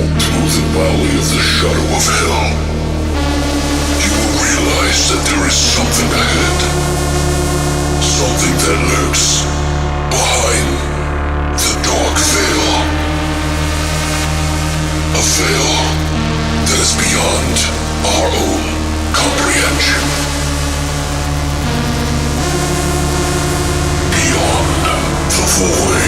through the valley of the shadow of hell, you will realize that there is something ahead. Something that lurks behind the dark veil. A veil that is beyond our own comprehension. Beyond the void.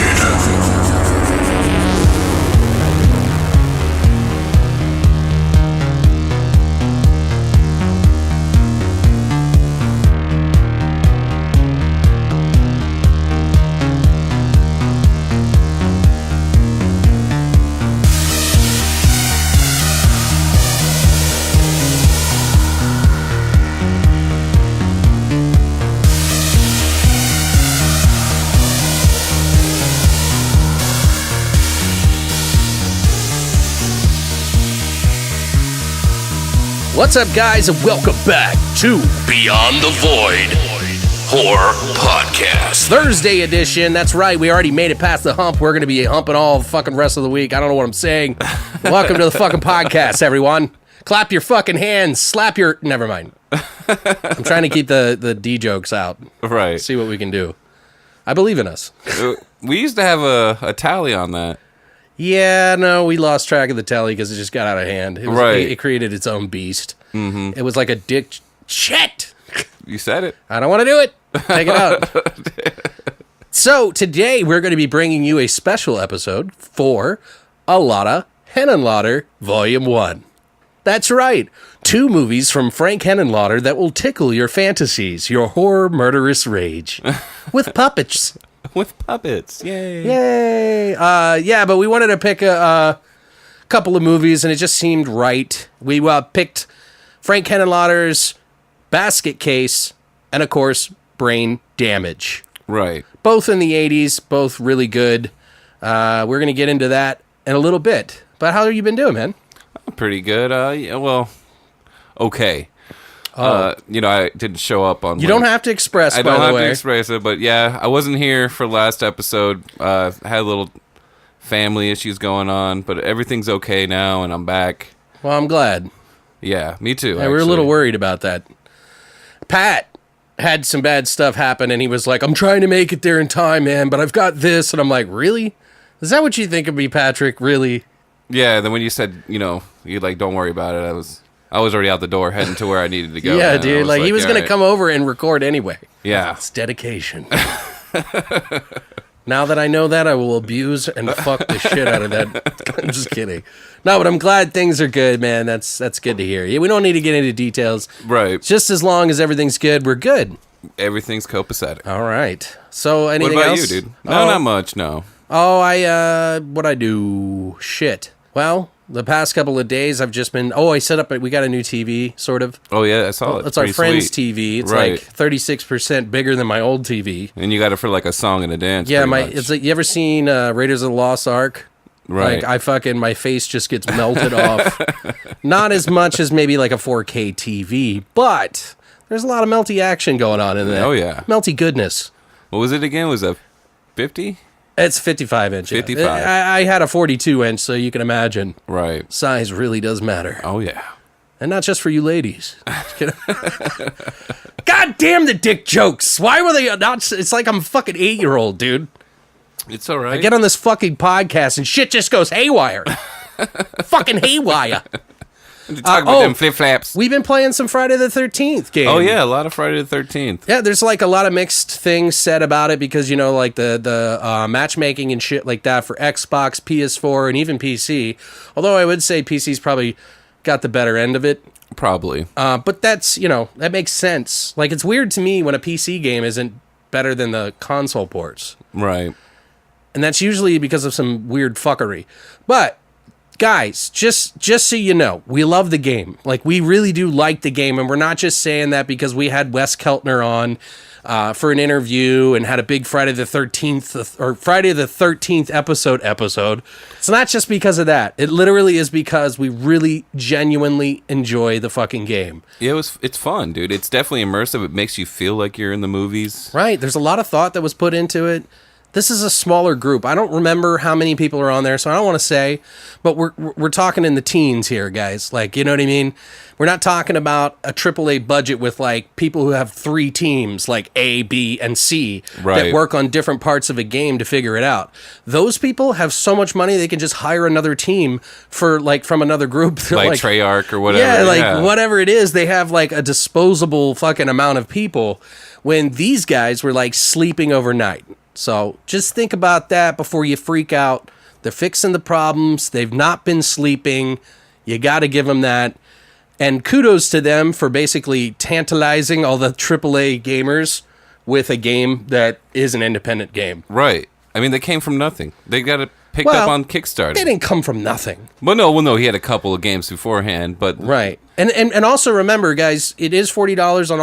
What's up, guys, and welcome back to Beyond the Void Horror Podcast. Thursday edition. That's right. We already made it past the hump. We're going to be humping all the fucking rest of the week. I don't know what I'm saying. Welcome to the fucking podcast, everyone. Clap your fucking hands. Slap your... Never mind. I'm trying to keep the D jokes out. Right. See what we can do. I believe in us. We used to have a tally on that. Yeah, no, we lost track of the tally because it just got out of hand. It created its own beast. Mm-hmm. It was like a dick... Shit! You said it. I don't want to do it. Take it out. So, today we're going to be bringing you a special episode for a Lotta Henenlotter Volume 1. That's right. 2 movies from Frank Henenlotter that will tickle your fantasies, your horror murderous rage. With puppets. With puppets. Yay. Yay. Yeah, but we wanted to pick a couple of movies, and it just seemed right. We picked Frank Henenlotter's Basket Case and, of course, Brain Damage. Right. Both in the 80s, both really good. We're going to get into that in a little bit. But how have you been doing, man? Pretty good. Yeah, well, okay. I didn't show up on... You don't have to express, by the way. I don't have to express it, but yeah, I wasn't here for last episode. Had a little family issues going on, but everything's okay now, and I'm back. Well, I'm glad. Yeah, me too, Yeah, we were a little worried about that. Pat had some bad stuff happen, and he was like, I'm trying to make it there in time, man, but I've got this. And I'm like, really? Is that what you think of me, Patrick? Really? Yeah, then when you said, you like, don't worry about it, I was already out the door heading to where I needed to go. Yeah, dude. Like, he was going to come over and record anyway. Yeah. It's dedication. Now that I know that, I will abuse and fuck the shit out of that. I'm just kidding. No, but I'm glad things are good, man. That's good to hear. Yeah, we don't need to get into details. Right. Just as long as everything's good, we're good. Everything's copacetic. All right. So, anything else? What about else? you, dude? No, not much, no. Oh, what'd I do? Shit. Well, the past couple of days, I've just been... Oh, we got a new TV, sort of. Oh, yeah, I saw it. It's our friend's TV. It's right. like 36% bigger than my old TV. And you got it for like a song and a dance. Yeah, it's like, you ever seen Raiders of the Lost Ark? Right. Like, my face just gets melted off. Not as much as maybe like a 4K TV, but there's a lot of melty action going on in there. Oh, yeah. Melty goodness. What was it again? Was that 50? It's 55 inch. 55. I had a 42 inch, so you can imagine. Right. Size really does matter. Oh, yeah. And not just for you ladies. God damn the dick jokes. Why were they not? It's like I'm a fucking 8-year-old, dude. It's all right. I get on this fucking podcast and shit just goes haywire. Fucking haywire. Talk about them flip-flaps. We've been playing some Friday the 13th game. Oh, yeah, a lot of Friday the 13th. Yeah, there's like a lot of mixed things said about it because, like the matchmaking and shit like that for Xbox, PS4, and even PC. Although I would say PC's probably got the better end of it. Probably. But that's, that makes sense. Like, it's weird to me when a PC game isn't better than the console ports. Right. And that's usually because of some weird fuckery. But... guys, just so you know, we love the game. Like, we really do like the game, and we're not just saying that because we had Wes Keltner on for an interview and had a big Friday the 13th or Friday the 13th episode. It's not just because of that. It literally is because we really genuinely enjoy the fucking game. Yeah, it's fun, dude. It's definitely immersive. It makes you feel like you're in the movies. Right. There's a lot of thought that was put into it. this is a smaller group. I don't remember how many people are on there, so I don't want to say, but we're talking in the teens here, guys. Like, you know what I mean? We're not talking about a AAA budget with like people who have 3 teams, like A, B, and C, Right. that work on different parts of a game to figure it out. Those people have so much money they can just hire another team for like from another group. They're Like Treyarch or whatever. Yeah, like whatever it is, they have like a disposable fucking amount of people when these guys were like sleeping overnight. So just think about that before you freak out. They're fixing the problems. They've not been sleeping. You got to give them that. And kudos to them for basically tantalizing all the AAA gamers with a game that is an independent game. Right. I mean, they came from nothing. They got it picked up on Kickstarter. They didn't come from nothing. Well, no, he had a couple of games beforehand, but Right. And also remember, guys, it is $40 on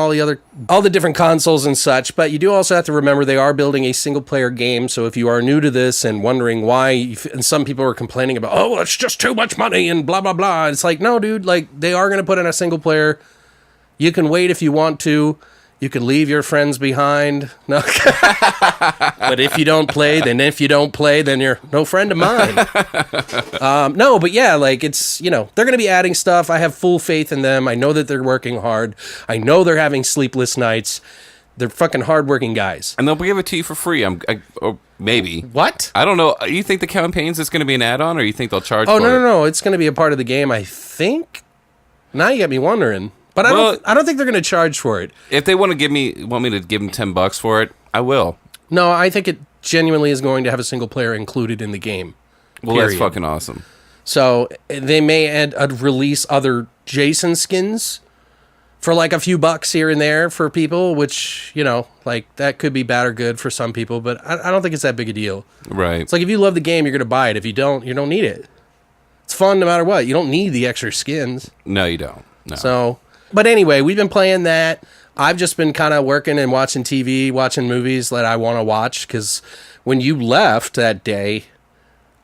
all the different consoles and such, but you do also have to remember they are building a single player game, so if you are new to this and wondering why, and some people are complaining about, oh, it's just too much money and blah, blah, blah. It's like, no, dude, like, they are going to put in a single player. You can wait if you want to. You can leave your friends behind. No. But if you don't play, then you're no friend of mine. No, but yeah, like it's, you know, they're going to be adding stuff. I have full faith in them. I know that they're working hard. I know they're having sleepless nights. They're fucking hardworking guys. and they'll give it to you for free. Or maybe. What? I don't know. You think the campaigns is going to be an add-on, or you think they'll charge? Oh, for no. It's going to be a part of the game, I think. Now you got me wondering. But I don't think they're going to charge for it. If they want me to give them $10 for it, I will. No, I think it genuinely is going to have a single player included in the game. Well, period. that's fucking awesome. So they may release other Jason skins for like a few bucks here and there for people, which, you know, like that could be bad or good for some people, but I don't think it's that big a deal. Right. It's like if you love the game, you're going to buy it. If you don't, you don't need it. It's fun no matter what. You don't need the extra skins. No, you don't. No. So, but anyway, we've been playing that. I've just been kind of working and watching TV, watching movies that I want to watch, because when you left that day,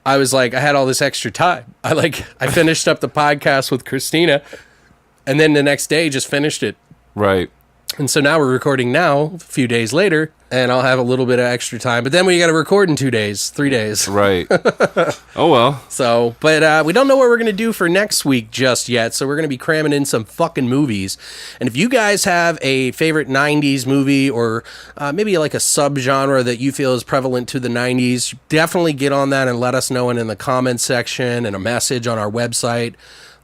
I was like, I had all this extra time. I finished up the podcast with Christina, and then the next day just finished it. Right. And so now we're recording now, a few days later, and I'll have a little bit of extra time. But then we got to record in 3 days. Right. Oh, well. So, but we don't know what we're going to do for next week just yet. So we're going to be cramming in some fucking movies. And if you guys have a favorite 90s movie or maybe like a subgenre that you feel is prevalent to the 90s, definitely get on that and let us know in the comments section and a message on our website.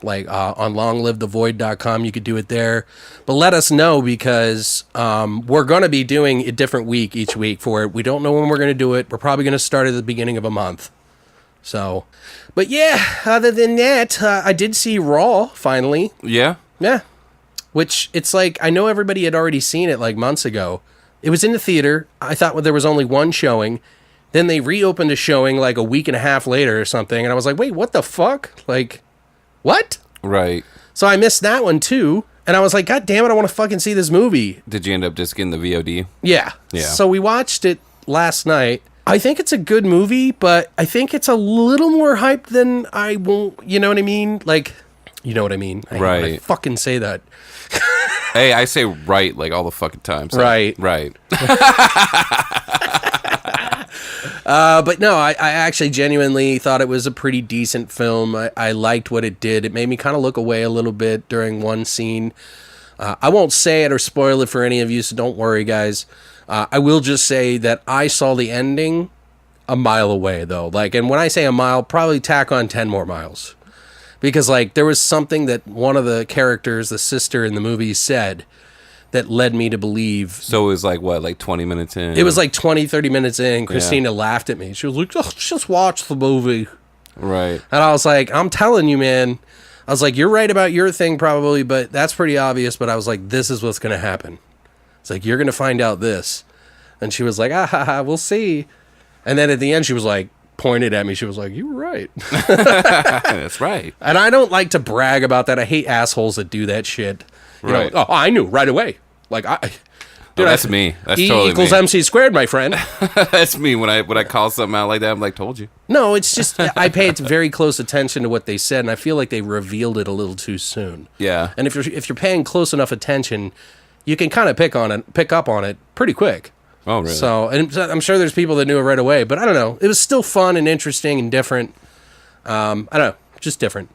Like on longlivethevoid.com, you could do it there. But let us know, because we're going to be doing a different week each week for it. We don't know when we're going to do it. We're probably going to start at the beginning of a month. So, but yeah, other than that, I did see Raw finally. Yeah? Yeah. Which it's like, I know everybody had already seen it like months ago. It was in the theater. I thought there was only one showing. Then they reopened a showing like a week and a half later or something. And I was like, wait, what the fuck? Like, what? Right. So I missed that one too. And I was like, God damn it, I want to fucking see this movie. Did you end up just getting the VOD? Yeah. Yeah. So we watched it last night. I think it's a good movie, but I think it's a little more hyped than I won't, you know what I mean? Like, you know what I mean? I hate when I Right. fucking say that. Hey, I say right like all the fucking time. So. Right. Right. But no, I actually genuinely thought it was a pretty decent film. I liked what it did. It made me kind of look away a little bit during one scene. I won't say it or spoil it for any of you, so don't worry, guys. I will just say that I saw the ending a mile away, though. Like, and when I say a mile, probably tack on 10 more miles. Because, like, there was something that one of the characters, the sister in the movie, said that led me to believe. So it was like, what, like 20 minutes in? It was like 20, 30 minutes in. Christina laughed at me. She was like, oh, just watch the movie. Right. And I was like, I'm telling you, man. I was like, you're right about your thing probably, but that's pretty obvious. But I was like, this is what's going to happen. It's like, you're going to find out this. And she was like, we'll see. And then at the end, she was like, pointed at me. She was like, you were right. That's right. And I don't like to brag about that. I hate assholes that do that shit. You Right. know, oh, I knew right away. Like, Dude, that's me. That's E totally equals me. MC squared, my friend. That's me when I call something out like that. I'm like, told you. No, it's just I paid very close attention to what they said, and I feel like they revealed it a little too soon. Yeah. And if you're paying close enough attention, you can kind of pick up on it pretty quick. Oh, really? So, and I'm sure there's people that knew it right away, but I don't know. It was still fun and interesting and different. I don't know, just different.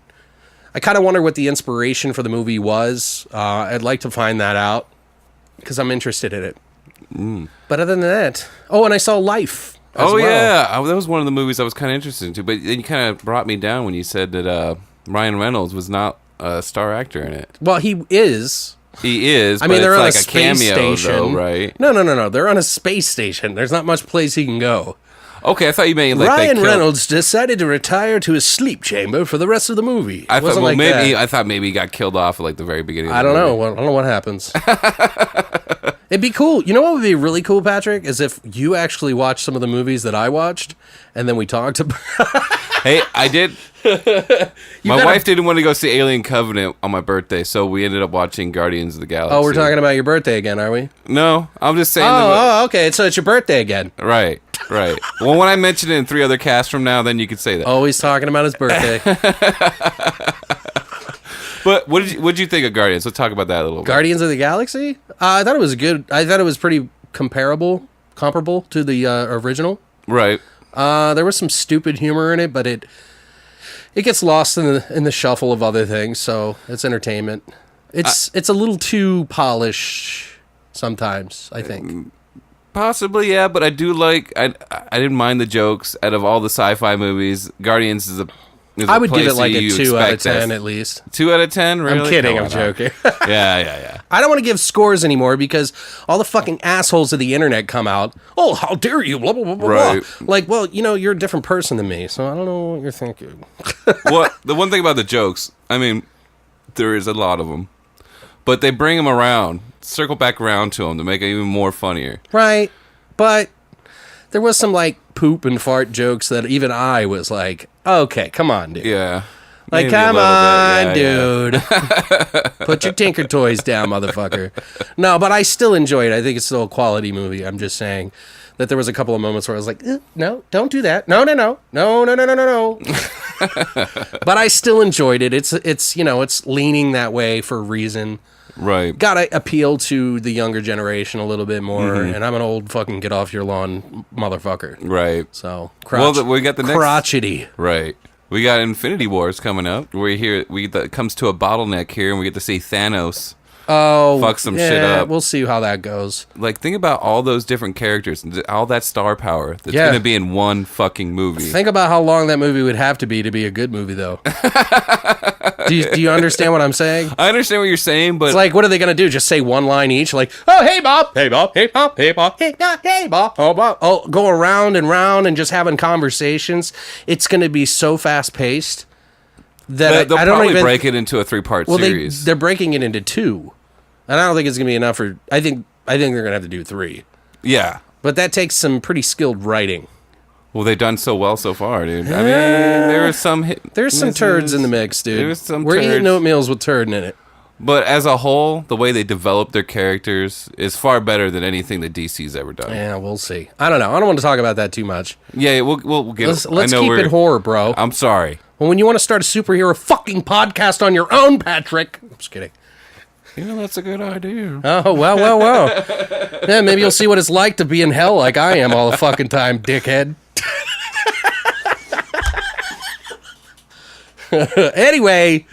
I kind of wonder what the inspiration for the movie was. I'd like to find that out because I'm interested in it. But other than that, and I saw Life. Yeah, that was one of the movies I was kind of interested in, but then you kind of brought me down when you said that Ryan Reynolds was not a star actor in it. Well, he is. He is. I mean, they're it's on like a a space cameo, station, though, right? No. They're on a space station. There's not much place he can go. Okay, I thought you meant like Ryan Reynolds decided to retire to his sleep chamber for the rest of the movie. I thought maybe that. I thought maybe he got killed off at like the very beginning. Of the movie. movie. I don't know what happens. It'd be cool. You know what would be really cool, Patrick, is if you actually watched some of the movies that I watched, and then we talked about. Hey, I did. My wife didn't want to go see Alien Covenant on my birthday, so we ended up watching Guardians of the Galaxy. Oh, we're talking about your birthday again, are we? No, I'm just saying. Okay. So it's your birthday again. Right. Well, when I mention it in 3 other casts from now, then you could say that. Always talking about his birthday. But what did you think of Guardians? Let's talk about that a little bit. Guardians of the Galaxy? I thought it was good. I thought it was pretty comparable to the original. Right. There was some stupid humor in it, but it gets lost in the shuffle of other things. So it's entertainment. It's a little too polished sometimes, I think. Possibly, yeah. But I do like. I didn't mind the jokes. Out of all the sci-fi movies, Guardians is a. I would give it like a 2 out of 10 at least. 2 out of 10, really? I'm kidding. I'm joking. Yeah. I don't want to give scores anymore because all the fucking assholes of the internet come out. Oh, how dare you? Blah, blah, blah, blah, right. blah. Like, well, you're a different person than me, so I don't know what you're thinking. Well, the one thing about the jokes, I mean, there is a lot of them. But they bring them around, circle back around to them to make it even more funnier. Right. But there was some, like, poop and fart jokes that even I was like, okay, come on, dude. Yeah. Like, Maybe come on, yeah. dude. Put your Tinker Toys down, motherfucker. No, but I still enjoy it. I think it's still a quality movie. I'm just saying that there was a couple of moments where I was like, no, don't do that. No. But I still enjoyed it. It's leaning that way for a reason. Right. Gotta appeal to the younger generation a little bit more, and I'm an old fucking get off your lawn motherfucker. Right. So, we got the next crotchety. Right. We got Infinity Wars coming up. It comes to a bottleneck here, and we get to see Thanos fuck some shit up. We'll see how that goes. Like, think about all those different characters, and all that star power that's going to be in one fucking movie. Think about how long that movie would have to be a good movie, though. Do you understand what I'm saying? I understand what you're saying, but... It's like, what are they going to do? Just say one line each? Like, oh, hey, Bob. Hey, Bob. Hey, Bob. Hey, Bob. Hey, Bob. Hey, Bob. Oh, Bob. Oh, go around and round and just having conversations. It's going to be so fast-paced that they'll I don't probably even... break it into a 3-part series. They're breaking it into 2. And I don't think it's going to be enough for... I think they're going to have to do 3. Yeah. But that takes some pretty skilled writing. Well, they've done so well so far, dude. I mean, there are some... There's some turds in the mix, dude. There's some We're turds. eating oatmeals with turd in it. But as a whole, the way they develop their characters is far better than anything that DC's ever done. Yeah, we'll see. I don't know. I don't want to talk about that too much. Yeah, we'll get... Let's keep it horror, bro. I'm sorry. Well, when you want to start a superhero fucking podcast on your own, Patrick... I'm just kidding. That's a good idea. Oh, well. Yeah, maybe you'll see what it's like to be in hell like I am all the fucking time, dickhead. Anyway,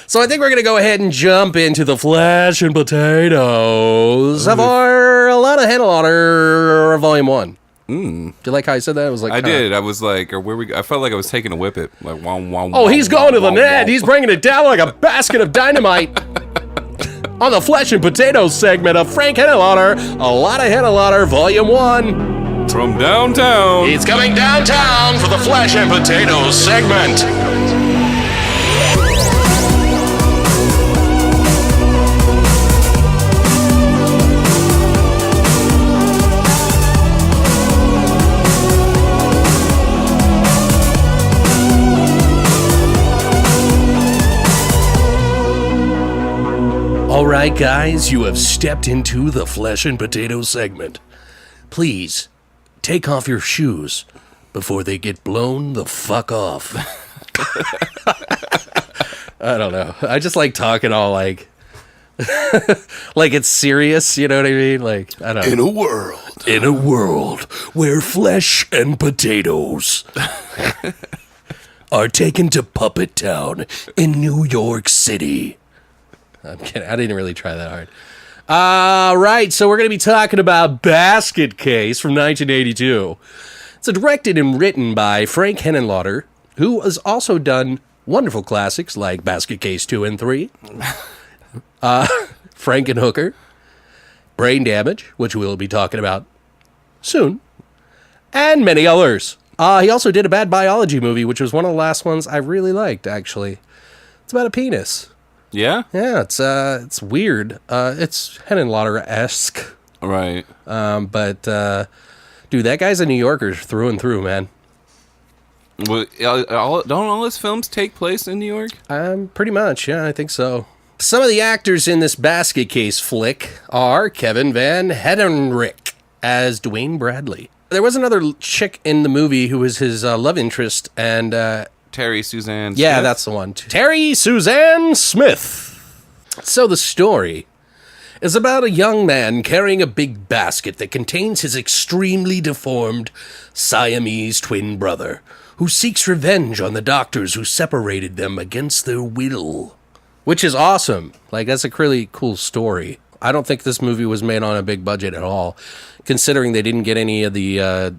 so I think we're going to go ahead and jump into the flesh and potatoes of our Lotta Henenlotter Volume 1. Do you like how I said that? It was like I did. I was like, I felt like I was taking a whippet. Like, wow. Oh, he's going to the net. He's bringing it down like a basket of dynamite. On the Flesh and Potatoes segment of Frank Henenlotter, a Lotta Henenlotter Volume 1. From downtown. He's coming downtown for the Flesh and Potatoes segment. All right, guys, you have stepped into the Flesh and Potatoes segment. Please, take off your shoes before they get blown the fuck off. I don't know. I just like talking all like... like it's serious, you know what I mean? Like, I don't know. In a world In a world where flesh and potatoes are taken to Puppet Town in New York City. I'm kidding. I didn't really try that hard. All right, so we're going to be talking about Basket Case from 1982. It's directed and written by Frank Henenlotter, who has also done wonderful classics like Basket Case 2 and 3, Frankenhooker, Brain Damage, which we'll be talking about soon, and many others. He also did a bad biology movie, which was one of the last ones I really liked, actually. It's about a penis. Yeah? Yeah, it's weird. It's Henenlotter-esque. Right. But dude, that guy's a New Yorker through and through, man. Well, don't all his films take place in New York? Pretty much, yeah, I think so. Some of the actors in this Basket Case flick are Kevin Van Hedenrick as Dwayne Bradley. There was another chick in the movie who was his love interest, and Terry Suzanne yeah, Smith? that's the one. Terry Suzanne Smith. So the story is about a young man carrying a big basket that contains his extremely deformed Siamese twin brother, who seeks revenge on the doctors who separated them against their will. Which is awesome. Like, that's a really cool story. I don't think this movie was made on a big budget at all, considering they didn't get any of the,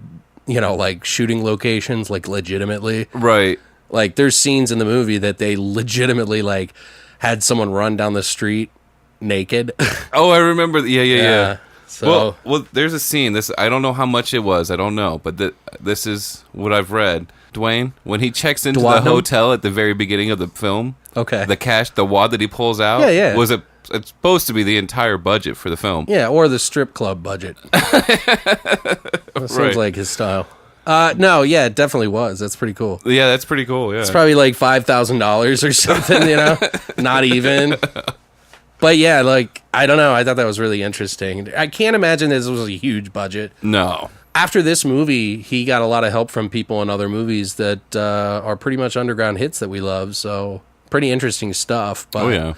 like, shooting locations, like, legitimately. Right. Like, there's scenes in the movie that they legitimately, like, had someone run down the street naked. Oh, I remember. Yeah. So, Well, there's a scene. I don't know how much it was. I don't know. But this is what I've read. Dwayne, when he checks into the hotel at the very beginning of the film, okay, the wad that he pulls out, it's supposed to be the entire budget for the film. Yeah, or the strip club budget. That seems like his style. No, yeah, it definitely was. That's pretty cool. Yeah, that's pretty cool. Yeah, it's probably like $5,000 or something. Not even. But yeah, like, I don't know. I thought that was really interesting. I can't imagine this was a huge budget. No. After this movie, he got a lot of help from people in other movies that are pretty much underground hits that we love. So pretty interesting stuff. But oh, yeah.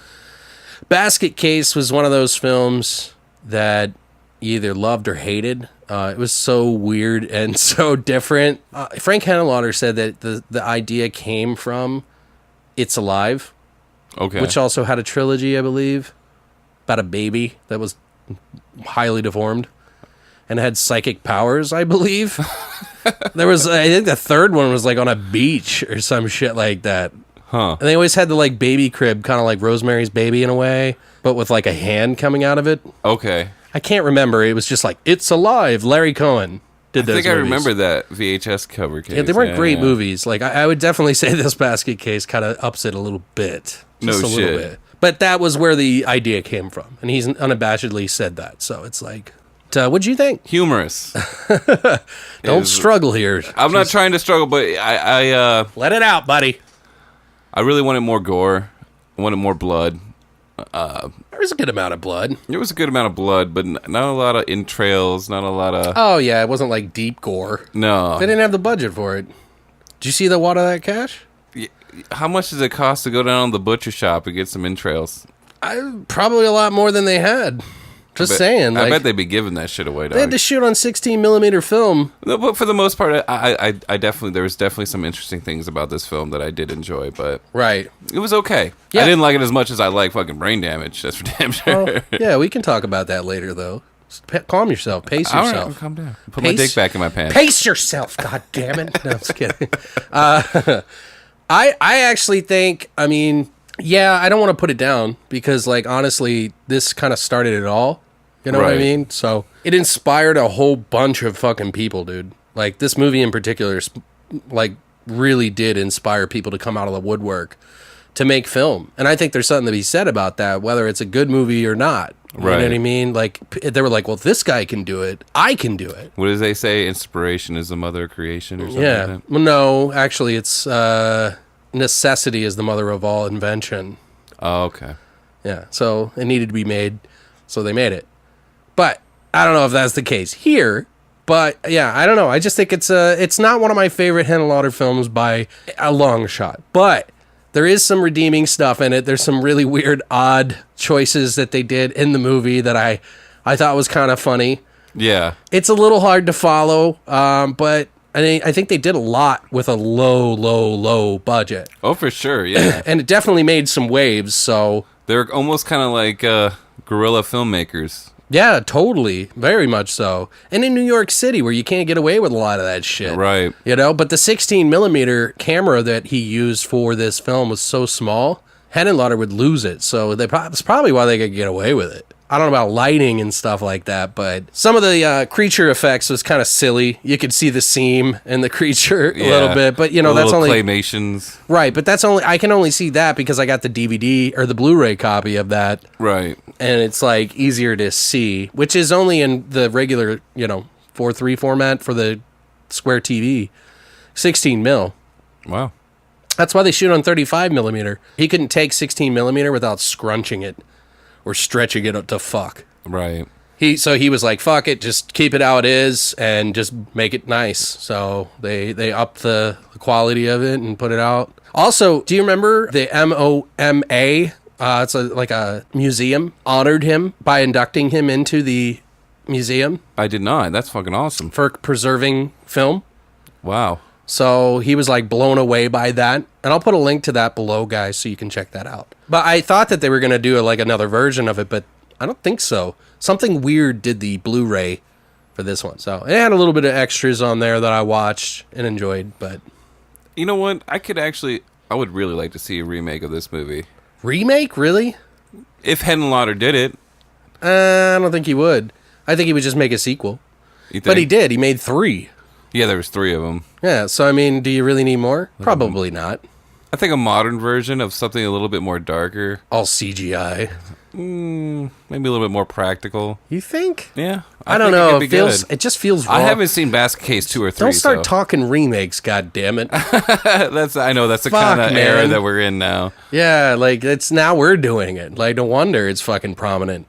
Basket Case was one of those films that you either loved or hated. It was so weird and so different. Frank Henenlotter said that the idea came from It's Alive. Okay. Which also had a trilogy, I believe, about a baby that was highly deformed and had psychic powers, I believe. There was, I think the third one was like on a beach or some shit like that. Huh. And they always had the like baby crib, kind of like Rosemary's Baby in a way, but with like a hand coming out of it. Okay. I can't remember. It was just like, It's Alive. Larry Cohen did those movies. I remember that VHS cover case. Yeah, they weren't great movies. Like, I would definitely say this Basket Case kind of ups it a little bit. Just a little bit. But that was where the idea came from. And he's unabashedly said that. So it's like, what'd you think? Humorous. Don't struggle here. I'm not trying to struggle, but I let it out, buddy. I really wanted more gore. I wanted more blood. There was a good amount of blood. There was a good amount of blood, but not a lot of entrails, not a lot of... Oh, yeah, it wasn't like deep gore. No. They didn't have the budget for it. Did you see the Wad of That Cash? How much does it cost to go down to the butcher shop and get some entrails? Probably a lot more than they had. Just saying. I bet they'd be giving that shit away, dog. They had to shoot on 16 millimeter film. No, but for the most part, I definitely, there was definitely some interesting things about this film that I did enjoy, but right, it was okay. Yeah. I didn't like it as much as I like fucking Brain Damage. That's for damn sure. Well, yeah, we can talk about that later, though. Just calm yourself. Pace yourself. All right, calm down. Put my dick back in my pants. Pace yourself. God damn it. No, I'm just kidding. I actually think, I mean, yeah, I don't want to put it down because, like, honestly, this kind of started it all. You know what I mean? So it inspired a whole bunch of fucking people, dude. Like, this movie in particular, like, really did inspire people to come out of the woodwork to make film. And I think there's something to be said about that, whether it's a good movie or not. You know what I mean? Like, they were like, well, if this guy can do it, I can do it. What do they say? Inspiration is the mother of creation or something like that? Well, no, actually, it's necessity is the mother of all invention. Oh, okay. Yeah, so it needed to be made, so they made it. But I don't know if that's the case here. But yeah, I don't know. I just think it's not one of my favorite Henenlotter films by a long shot. But there is some redeeming stuff in it. There's some really weird, odd choices that they did in the movie that I thought was kind of funny. Yeah. It's a little hard to follow, but I think they did a lot with a low budget. Oh, for sure, yeah. And it definitely made some waves, so... They're almost kind of like guerrilla filmmakers. Yeah, totally. Very much so. And in New York City, where you can't get away with a lot of that shit. Right. You know, but the 16 millimeter camera that he used for this film was so small, Henenlotter would lose it. So that's probably why they could get away with it. I don't know about lighting and stuff like that, but some of the creature effects was kind of silly. You could see the seam in the creature a little bit, but you know, that's only claymations. Right, but I can only see that because I got the DVD or the Blu-ray copy of that. Right. And it's like easier to see, which is only in the regular, 4:3 format for the square TV, 16 mil. Wow. That's why they shoot on 35 millimeter. He couldn't take 16 millimeter without scrunching it or stretching it up to fuck. Right. So he was like, fuck it, just keep it how it is and just make it nice. So they upped the quality of it and put it out. Also, do you remember the MOMA? It's like a museum, honored him by inducting him into the museum. I did not. That's fucking awesome. For preserving film. Wow. So he was like blown away by that. And I'll put a link to that below, guys, so you can check that out. But I thought that they were going to do like another version of it, but I don't think so. Something weird did the Blu-ray for this one. So it had a little bit of extras on there that I watched and enjoyed, but... You know what? I would really like to see a remake of this movie. Remake? Really? If Henenlotter did it. I don't think he would. I think he would just make a sequel. You think? But he did. He made 3. Yeah, there was 3 of them. Yeah, so I mean, do you really need more? Probably not. I think a modern version of something a little bit more darker. All CGI. Maybe a little bit more practical. You think? Yeah. I don't know. It just feels wrong. I haven't seen Basket Case 2 or 3. Don't start talking remakes, goddammit. I know that's the kind of era that we're in now. Yeah, like now we're doing it. Like no wonder it's fucking prominent.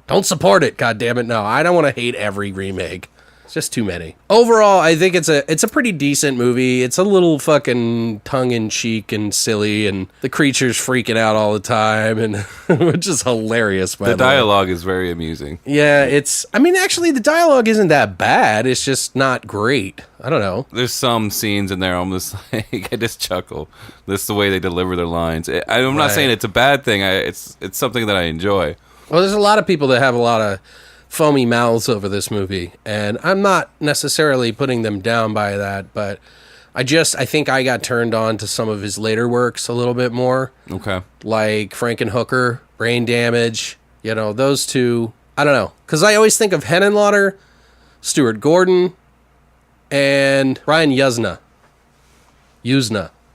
Don't support it, goddammit. No, I don't want to hate every remake. Just too many. Overall, I think it's a pretty decent movie. It's a little fucking tongue-in-cheek and silly, and the creature's freaking out all the time, and which is hilarious. By the way, the dialogue is very amusing. Yeah, actually, the dialogue isn't that bad. It's just not great. I don't know. There's some scenes in there I'm just like, I just chuckle. This is the way they deliver their lines. I'm not saying it's a bad thing. It's something that I enjoy. Well, there's a lot of people that have a lot of foamy mouths over this movie, and I'm not necessarily putting them down by that, but I think I got turned on to some of his later works a little bit more. Okay. Like Frankenhooker, Brain Damage, those two. I don't know, because I always think of Henenlotter, Stuart Gordon, and Ryan Yuzna.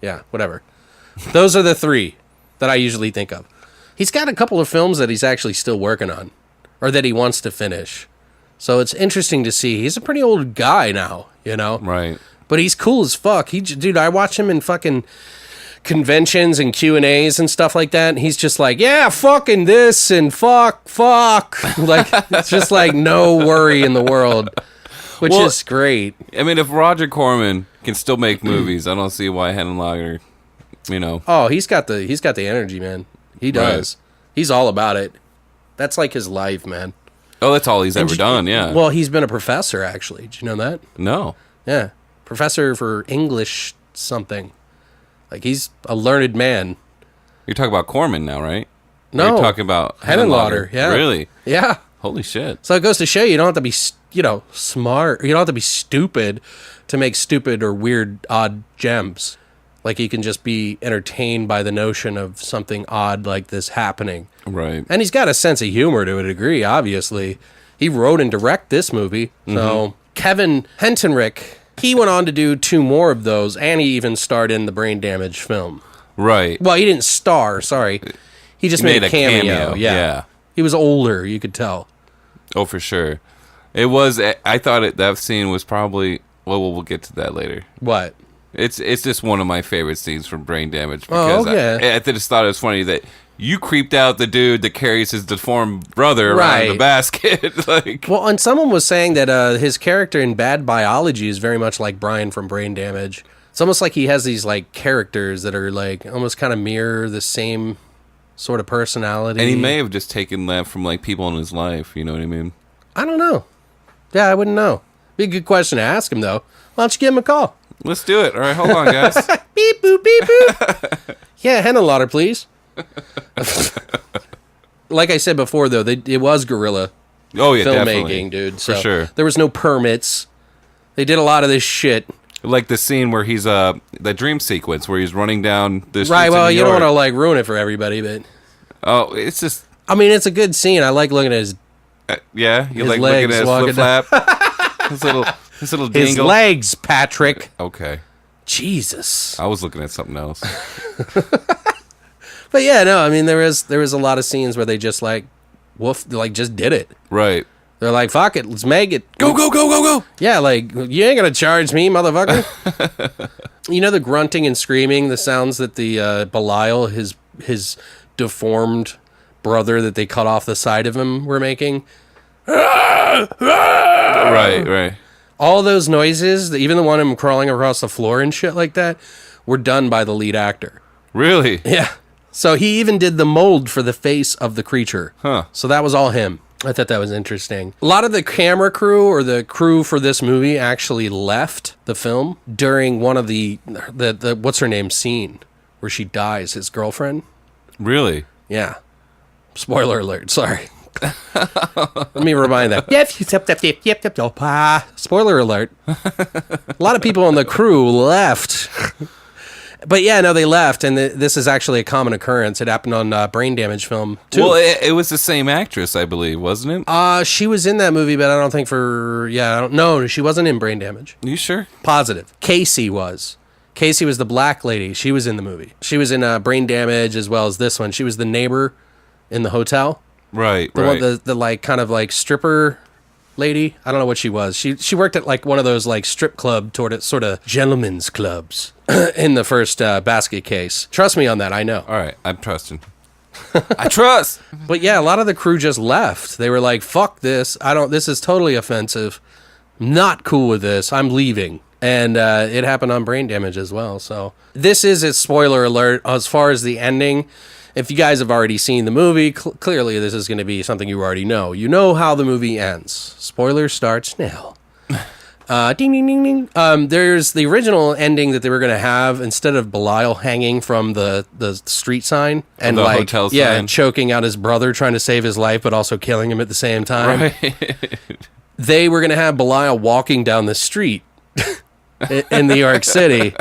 Yeah, whatever. Those are the 3 that I usually think of. He's got a couple of films that he's actually still working on, or that he wants to finish. So it's interesting to see. He's a pretty old guy now, Right. But he's cool as fuck. Dude, I watch him in fucking conventions and Q&As and stuff like that, and he's just like, yeah, fucking this and fuck. Like, it's just like no worry in the world, which is great. I mean, if Roger Corman can still make movies, I don't see why Henenlotter, Oh, he's got the energy, man. He does. Right. He's all about it. That's like his life, man. Oh, that's all he's ever done, yeah. Well, he's been a professor, actually. Did you know that? No. Yeah. Professor for English something. Like, he's a learned man. You're talking about Corman now, right? No. You're talking about Henenlotter, yeah. Really? Yeah. Holy shit. So it goes to show you don't have to be, smart. You don't have to be stupid to make stupid or weird, odd gems. Like, you can just be entertained by the notion of something odd like this happening. Right. And he's got a sense of humor to a degree, obviously. He wrote and directed this movie. So Kevin Hentenrick, he went on to do 2 more of those, and he even starred in the Brain Damage film. Right. Well, he didn't star, sorry. He just made a cameo. Yeah. He was older, you could tell. Oh, for sure. It was, I thought that scene was probably, well, we'll get to that later. What? It's just one of my favorite scenes from Brain Damage. Because I just thought it was funny that you creeped out the dude that carries his deformed brother around the basket. Well, and someone was saying that his character in Bad Biology is very much like Brian from Brain Damage. It's almost like he has these like characters that are like almost kind of mirror the same sort of personality. And he may have just taken that from like people in his life. You know what I mean? I don't know. Yeah, I wouldn't know. Be a good question to ask him, though. Why don't you give him a call? Let's do it. All right, hold on, guys. Beep, boop, beep, boop. Yeah, Henenlotter, please. Like I said before, though, it was guerrilla filmmaking, definitely. dude. So for sure. There was no permits. They did a lot of this shit. Like the scene where he's the dream sequence where he's running down the streets. Right. Well, in New you don't York. want to like ruin it for everybody, but it's just. I mean, it's a good scene. I like looking at his. Yeah, you his like looking at his walking flip flap. his little dingle. His legs, Patrick. Okay. Jesus. I was looking at something else. But yeah, no. I mean, there was a lot of scenes where they just like, just did it. Right. They're like, fuck it, let's make it. Go, go, go, go, go. Yeah, like, you ain't gonna charge me, motherfucker. You know the grunting and screaming, the sounds that the Belial, his deformed brother that they cut off the side of him, were making? Right. All those noises, even the one of him crawling across the floor and shit like that, were done by the lead actor. Really? Yeah. So he even did the mold for the face of the creature. Huh. So that was all him. I thought that was interesting. A lot of the camera crew or the crew for this movie actually left the film during one of the what's her name scene where she dies, his girlfriend. Really? Yeah. Spoiler alert. Sorry. Let me remind that. Yep. Spoiler alert. A lot of people on the crew left. But yeah, no, they left, and this is actually a common occurrence. It happened on Brain Damage film, too. Well, it was the same actress, I believe, wasn't it? She was in that movie, but I don't think no, she wasn't in Brain Damage. You sure? Positive. Casey was. Casey was the black lady. She was in the movie. She was in Brain Damage as well as this one. She was the neighbor in the hotel. Right, One, the like kind of like stripper lady. I don't know what she was. She worked at like one of those like strip club sort of gentlemen's clubs in the first basket case. Trust me on that. I know. All right, I'm trusting. I trust. But yeah, a lot of the crew just left. They were like, "Fuck this! This is totally offensive. Not cool with this. I'm leaving." And it happened on Brain Damage as well. So this is a spoiler alert as far as the ending. If you guys have already seen the movie, clearly this is going to be something you already know. You know how the movie ends. Spoiler starts now. Ding, ding, ding, ding. There's the original ending that they were going to have instead of Belial hanging from the street sign and the hotel sign. And choking out his brother trying to save his life, but also killing him at the same time. Right. They were going to have Belial walking down the street in New York City.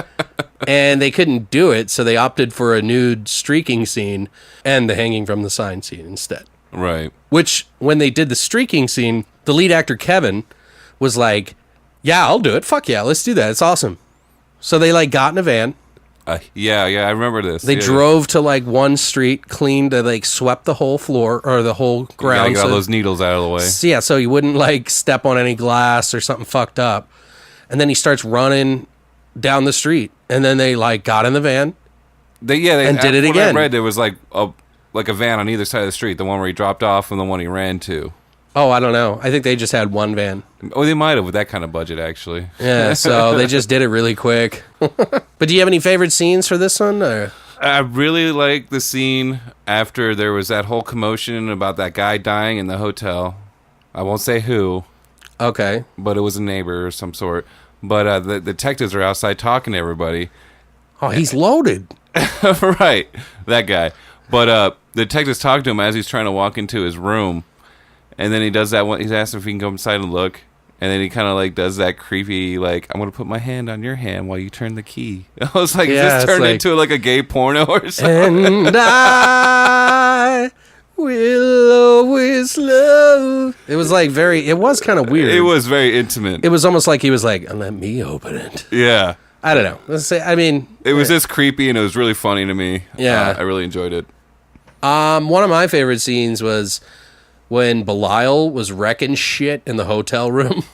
And they couldn't do it, so they opted for a nude streaking scene and the hanging from the sign scene instead. Right. Which, when they did the streaking scene, the lead actor, Kevin, was like, yeah, I'll do it. Fuck yeah, let's do that. It's awesome. So they, like, got in a van. Yeah, I remember this. They drove to, like, one street, cleaned, they, like, swept the whole floor, or the whole ground. Got all those needles out of the way. Yeah, so you wouldn't, like, step on any glass or something fucked up. And then he starts running down the street, and then they like got in the van. They did it again. I read there was like a van on either side of the street, the one where he dropped off and the one he ran to. Oh, I don't know. I think they just had one van. Oh, they might have with that kind of budget, actually. Yeah, so they just did it really quick. But do you have any favorite scenes for this one? Or? I really like the scene after there was that whole commotion about that guy dying in the hotel. I won't say who. Okay. But it was a neighbor of some sort. But the detectives are outside talking to everybody. Oh, he's loaded. Right, that guy. But the detectives talk to him as he's trying to walk into his room. And then he does that one. He's asked if he can go inside and look. And then he kind of like does that creepy, like, I'm going to put my hand on your hand while you turn the key. I was like, yeah, is this turned into like a gay porno or something? And I will always love. It was like it was kind of weird. It was very intimate. It was almost like he was like, let me open it. Yeah. I don't know. Let's say, it was just creepy and it was really funny to me. Yeah. I really enjoyed it. One of my favorite scenes was when Belial was wrecking shit in the hotel room.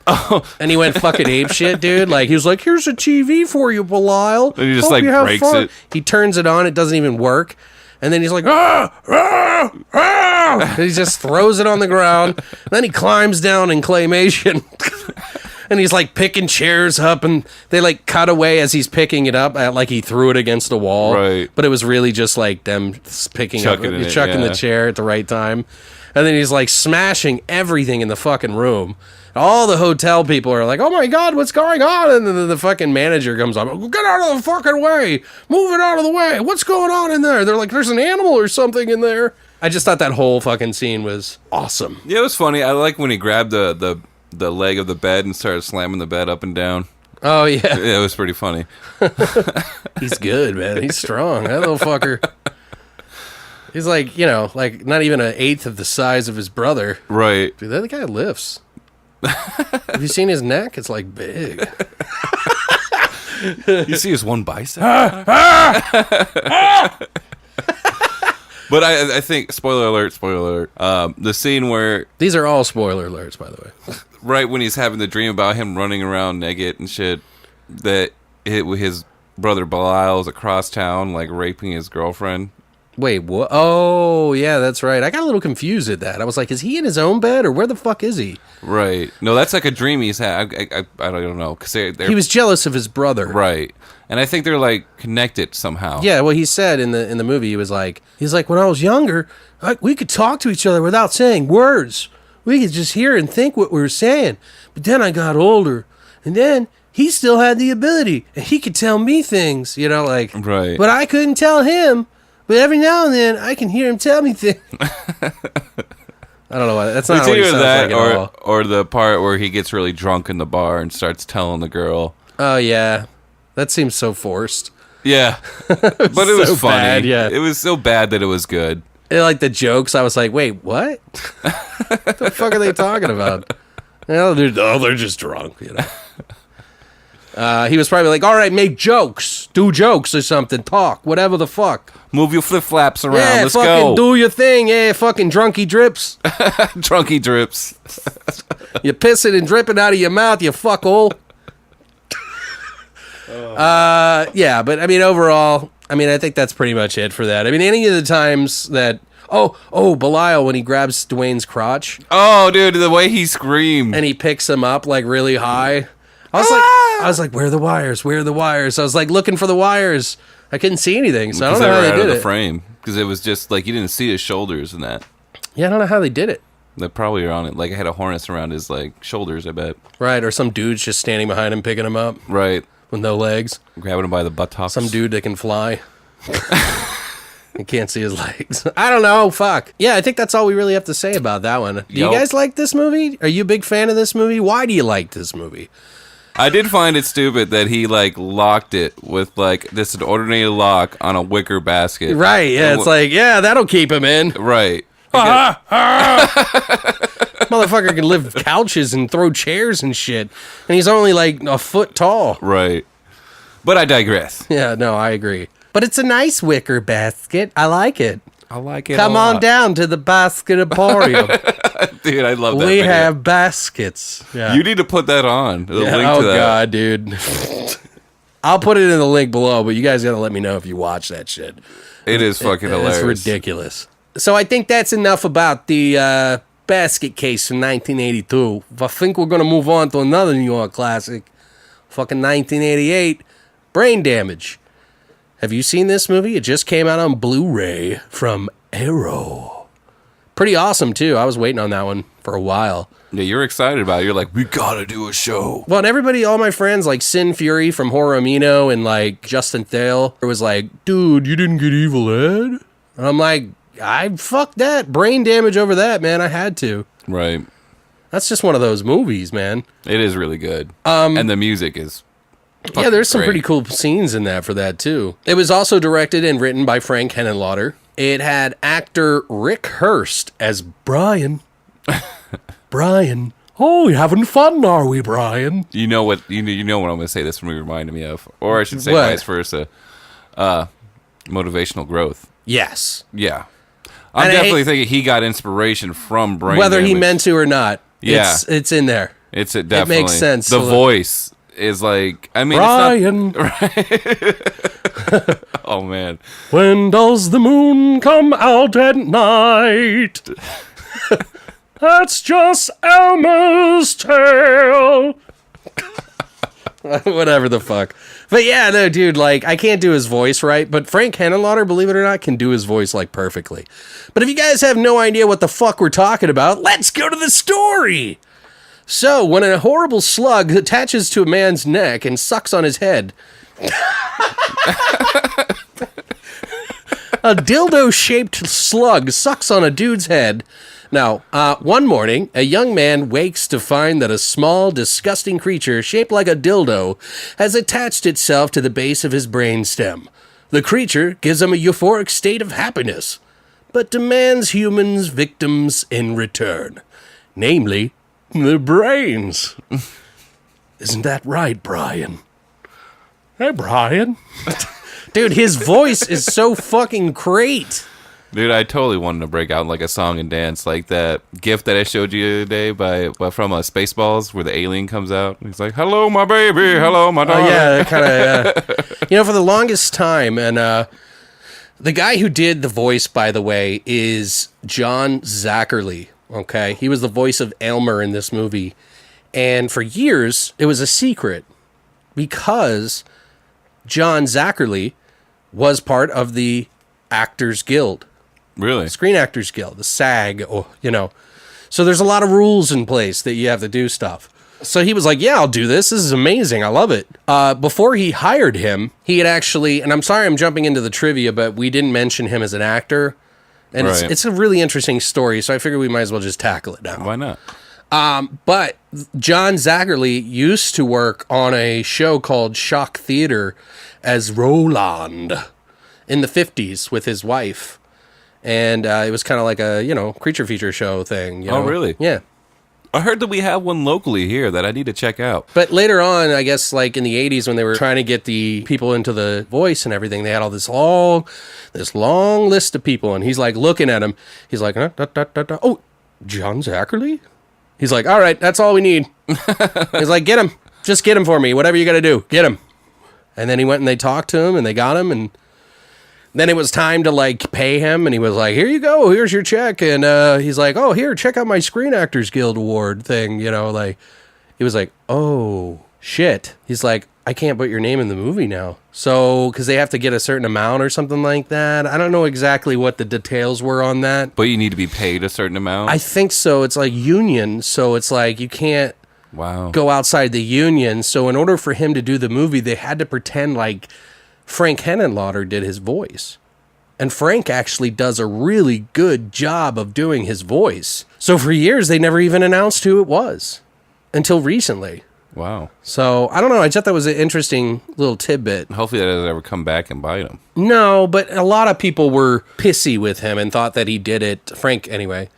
Oh. And he went fucking apeshit, dude. Like, he was like, here's a TV for you, Belial. And he just like breaks it. He turns it on. It doesn't even work. And then he's like, ah, ah, ah. And he just throws it on the ground. Then he climbs down in claymation. And he's like picking chairs up, and they like cut away as he's picking it up, like he threw it against a wall. Right. But it was really just like them picking chucking the chair at the right time. And then he's like smashing everything in the fucking room. All the hotel people are like, oh my God, what's going on? And then the fucking manager comes up, get out of the fucking way. Move it out of the way. What's going on in there? They're like, there's an animal or something in there. I just thought that whole fucking scene was awesome. Yeah, it was funny. I like when he grabbed the leg of the bed and started slamming the bed up and down. Oh, yeah. Yeah, it was pretty funny. He's good, man. He's strong. That little fucker. He's like, like not even an eighth of the size of his brother. Right. Dude, that guy lifts. Have you seen his neck? It's like big. You see his one bicep? But I think, spoiler alert, the scene where... These are all spoiler alerts, by the way. Right when he's having the dream about him running around naked and shit, that his brother Belial's across town, like, raping his girlfriend. Wait, what? Oh, yeah, that's right. I got a little confused at that. I was like, is he in his own bed, or where the fuck is he? Right. No, that's like a dream he's had. I don't know. Cause he was jealous of his brother. Right. And I think they're, like, connected somehow. Yeah, well, he said in the movie, he's like, when I was younger, we could talk to each other without saying words. We could just hear and think what we were saying. But then I got older, and then he still had the ability, and he could tell me things, like... Right. But I couldn't tell him. But every now and then, I can hear him tell me things. I don't know why. That's not what he sounds like at all. Or the part where he gets really drunk in the bar and starts telling the girl. Oh, yeah. That seems so forced. Yeah. But it was so funny. bad, yeah. It was so bad that it was good. And like the jokes, I was like, wait, what? What the fuck are they talking about? They're just drunk, He was probably like, all right, make jokes. Do jokes or something. Talk. Whatever the fuck. Move your flip-flaps around. Yeah, Let's fucking go. do your thing. Yeah, fucking drunky drips. Drunky drips. You're pissing and dripping out of your mouth, you fuckhole. Yeah, but I mean, overall, I think that's pretty much it for that. I mean, any of the times that... Oh, Belial, when he grabs Dwayne's crotch. Oh, dude, the way he screamed. And he picks him up, like, really high. I was like, where are the wires? Where are the wires? I was like looking for the wires. I couldn't see anything, so I don't know how they did it. Frame because it was just like you didn't see his shoulders in that. Yeah, I don't know how they did it. They probably are on it. Like it had a harness around his like shoulders. I bet. Right, or some dude's just standing behind him, picking him up. Right, with no legs, grabbing him by the buttocks. Some dude that can fly. You can't see his legs. I don't know. Fuck. Yeah, I think that's all we really have to say about that one. Do you guys like this movie? Are you a big fan of this movie? Why do you like this movie? I did find it stupid that he like locked it with like this an ordinary lock on a wicker basket. Right, yeah, it's like, yeah, that'll keep him in. Right. Motherfucker can lift couches and throw chairs and shit. And he's only like a foot tall. Right. But I digress. Yeah, no, I agree. But it's a nice wicker basket. I like it. I like it. Come on down to the basket emporium. Dude, I love that. We have baskets. Yeah. You need to put that on. The link to that. God, God, dude. I'll put it in the link below, but you guys got to let me know if you watch that shit. It is fucking hilarious. It's ridiculous. So I think that's enough about the basket case from 1982. I think we're going to move on to another New York classic. Fucking 1988, Brain Damage. Have you seen this movie? It just came out on Blu-ray from Arrow. Pretty awesome, too. I was waiting on that one for a while. Yeah, you're excited about it. You're like, we gotta do a show. Well, and everybody, all my friends, like Sin Fury from Horror Amino and like Justin Thale, was like, dude, you didn't get Evil Ed? And I'm like, fuck that. Brain Damage over that, man. I had to. Right. That's just one of those movies, man. It is really good. And the music is yeah, there's some great. pretty cool scenes in that for that, too. It was also directed and written by Frank Henenlotter. It had actor Rick Hurst as Brian. Brian. Oh, you having fun, are we, Brian? You know what I'm going to say this movie reminded me of. Or I should say What? vice versa. Motivational growth. Yes. Yeah. I'm definitely thinking he got inspiration from Brain Whether he Damage. meant to or not. Yeah. It's in there. It's definitely. It makes sense. The voice is like, I mean, Brian. It's not, oh, man. When does the moon come out at night? That's just Elmer's tale. Whatever the fuck. But yeah, no, dude, like, I can't do his voice right, but Frank Henenlotter, believe it or not, can do his voice, like, perfectly. But if you guys have no idea what the fuck we're talking about, let's go to the story! So, when a horrible slug attaches to a man's neck and sucks on his head... A dildo-shaped slug sucks on a dude's head. Now, one morning, a young man wakes to find that a small, disgusting creature shaped like a dildo has attached itself to the base of his brainstem. The creature gives him a euphoric state of happiness, but demands humans' victims in return. Namely, their brains. Isn't that right, Brian? Hey, Brian. Dude, his voice is so fucking great. Dude, I totally wanted to break out in like a song and dance, like that GIF that I showed you the other day from Spaceballs, where the alien comes out. He's like, "Hello, my baby. Hello, my darling." Yeah, kind of. You know, for the longest time, and the guy who did the voice, by the way, is John Zackerly. Okay, he was the voice of Elmer in this movie, and for years it was a secret because John Zackerly was part of the Actors Guild. Really? Screen Actors Guild, the SAG, or, you know. So there's a lot of rules in place that you have to do stuff. So he was like, yeah, I'll do this. This is amazing. I love it. Before he hired him, he had actually, and I'm sorry I'm jumping into the trivia, but we didn't mention him as an actor. And Right. it's a really interesting story, so I figured we might as well just tackle it now. Why not? But John Zackerly used to work on a show called Shock Theater as Roland in the 50s with his wife. And it was kind of like a, you know, creature feature show thing. You know? Oh, really? Yeah. I heard that we have one locally here that I need to check out. But later on, I guess, like in the 80s, when they were trying to get the people into the voice and everything, they had all this long list of people. And he's like looking at him. He's like, oh, John Zackerly? He's like, all right, that's all we need. He's like, get him. Just get him for me. Whatever you got to do, get him. And then he went and they talked to him and they got him. And then it was time to like pay him. And he was like, here you go. Here's your check. And he's like, oh, here, check out my Screen Actors Guild Award thing. You know, like, he was like, oh, shit. He's like, I can't put your name in the movie now. So, because they have to get a certain amount or something like that. I don't know exactly what the details were on that. But you need to be paid a certain amount? I think so. It's like union. So it's like you can't go outside the union. So in order for him to do the movie, they had to pretend like Frank Henenlotter did his voice. And Frank actually does a really good job of doing his voice. So for years, they never even announced who it was until recently. Wow. So, I don't know. I thought that was an interesting little tidbit. Hopefully that doesn't ever come back and bite him. No, but a lot of people were pissy with him and thought that he did it. Frank, anyway.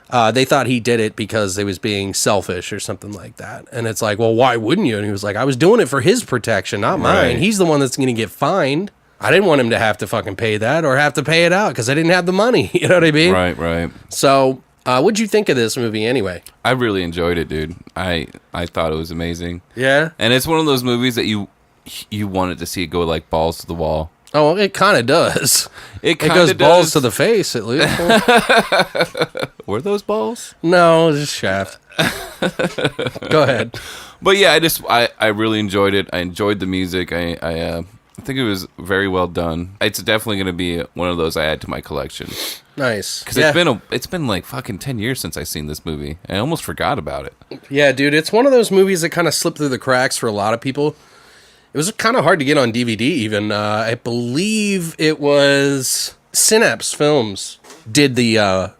They thought he did it because they was being selfish or something like that. And it's like, well, why wouldn't you? And he was like, I was doing it for his protection, not mine. Right. He's the one that's going to get fined. I didn't want him to have to fucking pay that or have to pay it out because I didn't have the money. You know what I mean? Right, right. So, what'd you think of this movie anyway? I really enjoyed it, dude. I thought it was amazing. Yeah? And it's one of those movies that you wanted to see it go like balls to the wall. Oh, it kind of does. It goes balls to the face, at least. Were those balls? No, just shaft. Go ahead. But yeah, I really enjoyed it. I enjoyed the music. I think it was very well done. It's definitely going to be one of those I add to my collection. Nice. Because it's been like fucking 10 years since I seen this movie. I almost forgot about it. Yeah, dude, it's one of those movies that kind of slipped through the cracks for a lot of people. It was kind of hard to get on DVD even. I believe it was Synapse Films did the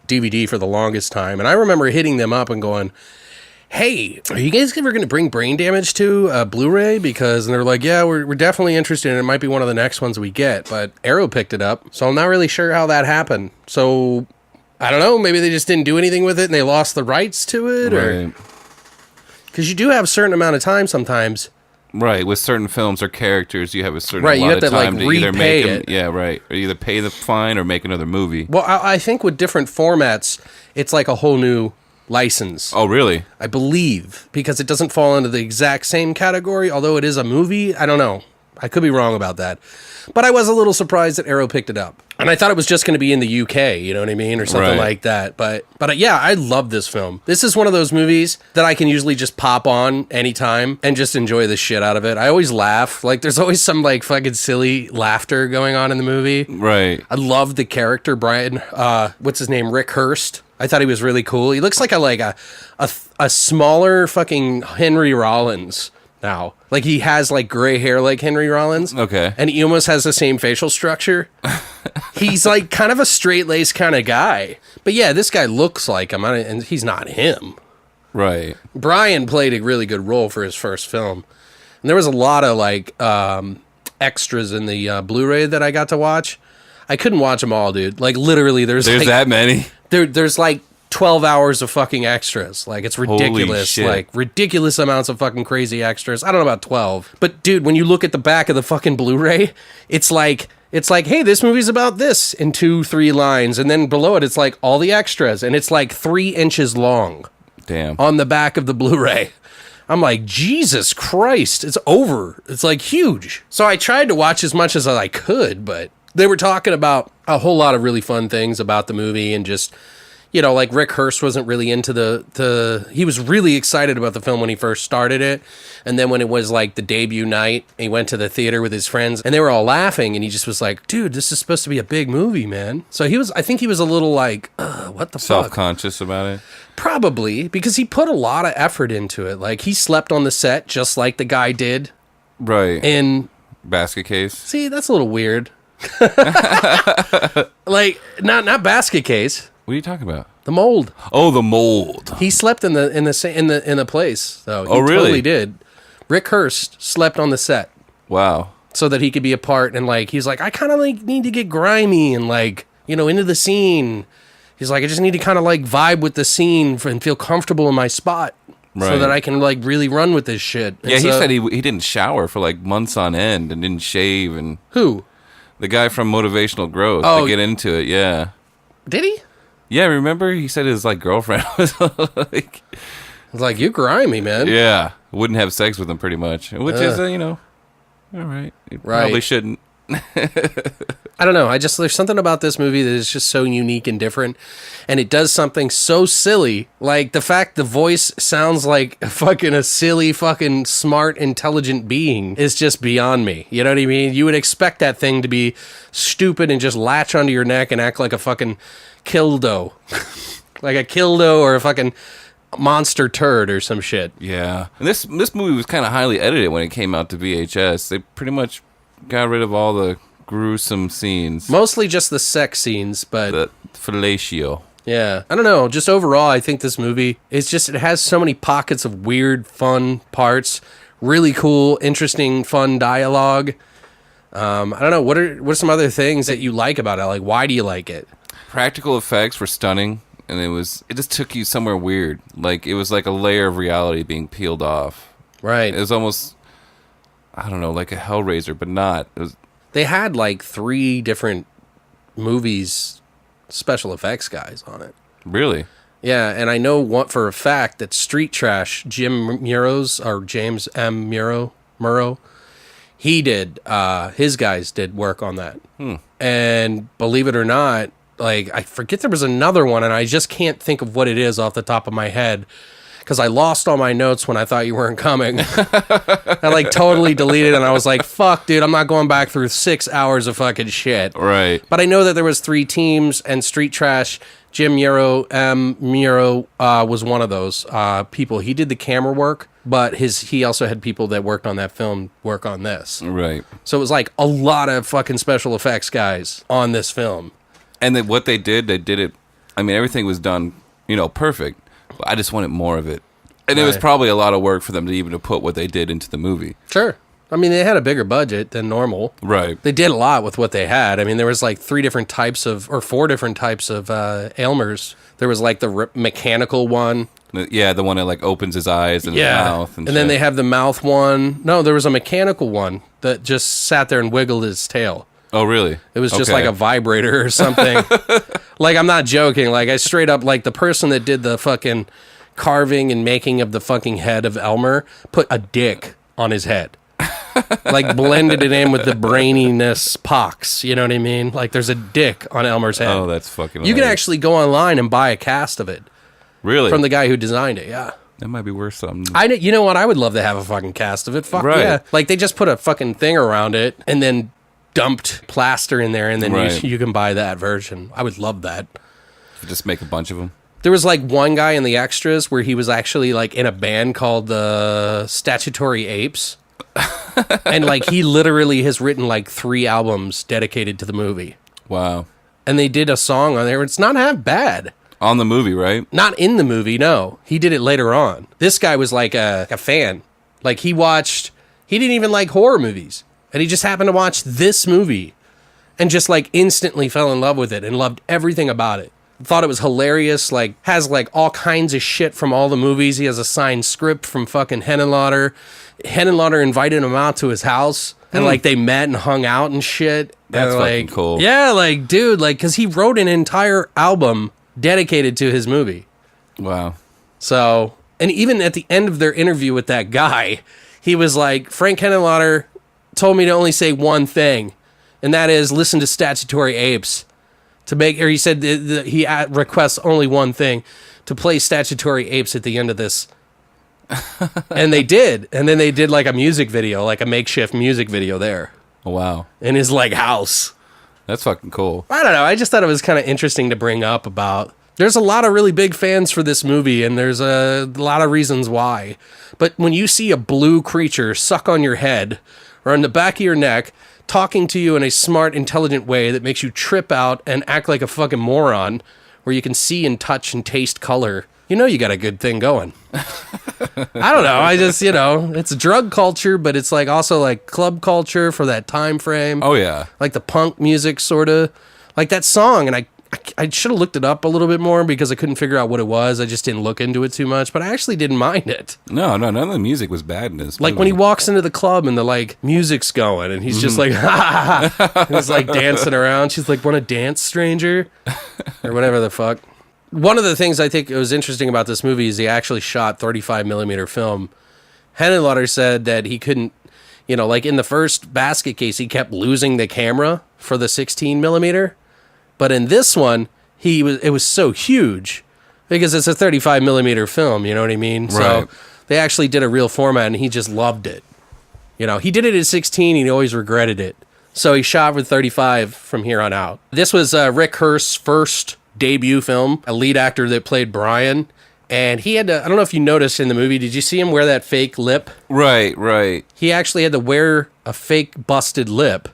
DVD for the longest time. And I remember hitting them up and going, hey, are you guys ever going to bring Brain Damage to Blu-ray? Because and they're like, yeah, we're definitely interested in it. It might be one of the next ones we get. But Arrow picked it up. So I'm not really sure how that happened. So I don't know. Maybe they just didn't do anything with it and they lost the rights to it. Right. Because you do have a certain amount of time sometimes. Right, with certain films or characters, you have a certain Right, you amount have of to, like, time to either repay make them, it. yeah, right, or either pay the fine or make another movie. Well, I think with different formats, it's like a whole new license. Oh, really? I believe, because it doesn't fall into the exact same category, although it is a movie. I don't know. I could be wrong about that. But I was a little surprised that Arrow picked it up. And I thought it was just going to be in the UK, you know what I mean? Or something like that. But yeah, I love this film. This is one of those movies that I can usually just pop on anytime and just enjoy the shit out of it. I always laugh. Like, there's always some, like, fucking silly laughter going on in the movie. Right. I love the character, Brian, what's his name? Rick Hurst. I thought he was really cool. He looks like a smaller fucking Henry Rollins now. Like, he has, like, gray hair like Henry Rollins. Okay. And he almost has the same facial structure. He's, like, kind of a straight-laced kind of guy. But, yeah, this guy looks like him, and he's not him. Right. Brian played a really good role for his first film. And there was a lot of, like, extras in the Blu-ray that I got to watch. I couldn't watch them all, dude. Like, literally, there's like, that many? There's, like, 12 hours of fucking extras. Like, it's ridiculous. Holy shit. Like, ridiculous amounts of fucking crazy extras. I don't know about 12. But, dude, when you look at the back of the fucking Blu-ray, it's like, hey, this movie's about this in 2-3 lines. And then below it, it's like all the extras. And it's like 3 inches long. Damn. On the back of the Blu-ray. I'm like, Jesus Christ, it's over. It's like huge. So I tried to watch as much as I could, but they were talking about a whole lot of really fun things about the movie and just, you know, like Rick Hurst wasn't really into he was really excited about the film when he first started it. And then when it was like the debut night, he went to the theater with his friends and they were all laughing and he just was like, dude, this is supposed to be a big movie, man. So I think he was a little like, what the fuck? Self-conscious about it? Probably, because he put a lot of effort into it. Like, he slept on the set just like the guy did. Right. In Basket Case? See, that's a little weird. Like, not Basket Case. What are you talking about? The mold. Oh, the mold. He slept in the place. Though. He really? Totally did. Rick Hurst slept on the set. Wow. So that he could be a part, and like he's like, I kind of like need to get grimy and like, you know, into the scene. He's like, I just need to kind of like vibe with the scene and feel comfortable in my spot. Right. So that I can like really run with this shit. And yeah, he said he didn't shower for like months on end and didn't shave. And who? The guy from Motivational Growth to get into it. Yeah. Did he? Yeah, remember he said his like girlfriend was like, you grimy, man. Yeah, wouldn't have sex with him pretty much, which is you know, all right. You probably shouldn't. I don't know. There's something about this movie that is just so unique and different, and it does something so silly. Like the fact the voice sounds like a silly, fucking smart, intelligent being is just beyond me. You know what I mean? You would expect that thing to be stupid and just latch onto your neck and act like a fucking kildo, like a kildo or a fucking monster turd or some shit. Yeah, and this movie was kind of highly edited when it came out to VHS. They pretty much got rid of all the gruesome scenes. Mostly just the sex scenes, but the fellatio. Yeah. I don't know. Just overall, I think this movie is just, it has so many pockets of weird, fun parts, really cool, interesting, fun dialogue. I don't know. What are some other things that you like about it? Like, why do you like it? Practical effects were stunning, and it just took you somewhere weird. Like, it was like a layer of reality being peeled off. Right. It was almost, I don't know, like a Hellraiser, but not. They had like 3 different movies, special effects guys on it. Really? Yeah, and I know for a fact that Street Trash, Jim Muro's, or James M. Murrow, he did, his guys did work on that. And believe it or not, like, I forget there was another one, and I just can't think of what it is off the top of my head, because I lost all my notes when I thought you weren't coming. I like totally deleted, and I was like, fuck, dude, I'm not going back through 6 hours of fucking shit. Right. But I know that there was 3 teams, and Street Trash, Jim Muro was one of those people. He did the camera work, but he also had people that worked on that film work on this. Right. So it was like a lot of fucking special effects guys on this film. And then what they did it, I mean, everything was done, perfect. But I just wanted more of it. And it was probably a lot of work for them to put what they did into the movie. Sure. I mean, they had a bigger budget than normal. Right. They did a lot with what they had. I mean, there was like 4 different types of Aylmers. There was like the mechanical one. Yeah, the one that like opens his eyes and his mouth. And then they have the mouth one. No, there was a mechanical one that just sat there and wiggled his tail. Oh, really? It was just like a vibrator or something. Like, I'm not joking. Like, I straight up, like, the person that did the fucking carving and making of the fucking head of Elmer put a dick on his head. like blended it in with the braininess pox. You know what I mean? Like there's a dick on Elmer's head. Oh, that's fucking You can hilarious. actually go online and buy a cast of it Really? from the guy who designed it. Yeah. That might be worth something. You know what? I would love to have a fucking cast of it. Fuck Right. yeah. Like they just put a fucking thing around it and then dumped plaster in there and then Right. you can buy that version. I would love that. Just make a bunch of them. There was like one guy in the extras where he was actually like in a band called the Statutory Apes. And like he literally has written like 3 albums dedicated to the movie. Wow. And they did a song on there. It's not half bad. On the movie, right? Not in the movie, no. He did it later on. This guy was like a fan. Like he didn't even like horror movies. And he just happened to watch this movie and just like instantly fell in love with it and loved everything about it. Thought it was hilarious, like has like all kinds of shit from all the movies. He has a signed script from fucking Henenlotter. Henenlotter invited him out to his house and like they met and hung out and shit. That's and, fucking like, cool. Yeah, like dude, like cuz he wrote an entire album dedicated to his movie. Wow. So, and even at the end of their interview with that guy, he was like, Frank Henenlotter told me to only say one thing, and that is listen to Statutory Apes. He said he requests only one thing, to play Statutory Apes at the end of this. And they did. And then they did like a music video, like a makeshift music video there Oh, wow. in his like house. That's fucking cool. I don't know. I just thought it was kind of interesting to bring up about. There's a lot of really big fans for this movie, and there's a lot of reasons why. But when you see a blue creature suck on your head or on the back of your neck, talking to you in a smart, intelligent way that makes you trip out and act like a fucking moron, where you can see and touch and taste color, you know you got a good thing going. I don't know. I just, it's drug culture, but it's like also like club culture for that time frame. Oh, yeah. Like the punk music, sort of. Like that song, and I should have looked it up a little bit more because I couldn't figure out what it was. I just didn't look into it too much, but I actually didn't mind it. No, none of the music was bad in this Like movie. when he walks into the club and the like music's going and he's just like, ha ha ha. He's like dancing around. She's like, want to dance, stranger? Or whatever the fuck. One of the things I think was interesting about this movie is he actually shot 35 millimeter film. Henenlotter said that he couldn't, like in the first basket case, he kept losing the camera for the 16 millimeter. But in this one, it was so huge because it's a 35 millimeter film, you know what I mean? Right. So they actually did a real format and he just loved it. He did it at 16 and he always regretted it. So he shot with 35 from here on out. This was Rick Hurst's first debut film, a lead actor that played Brian. And he had to, I don't know if you noticed in the movie, did you see him wear that fake lip? Right. He actually had to wear a fake busted lip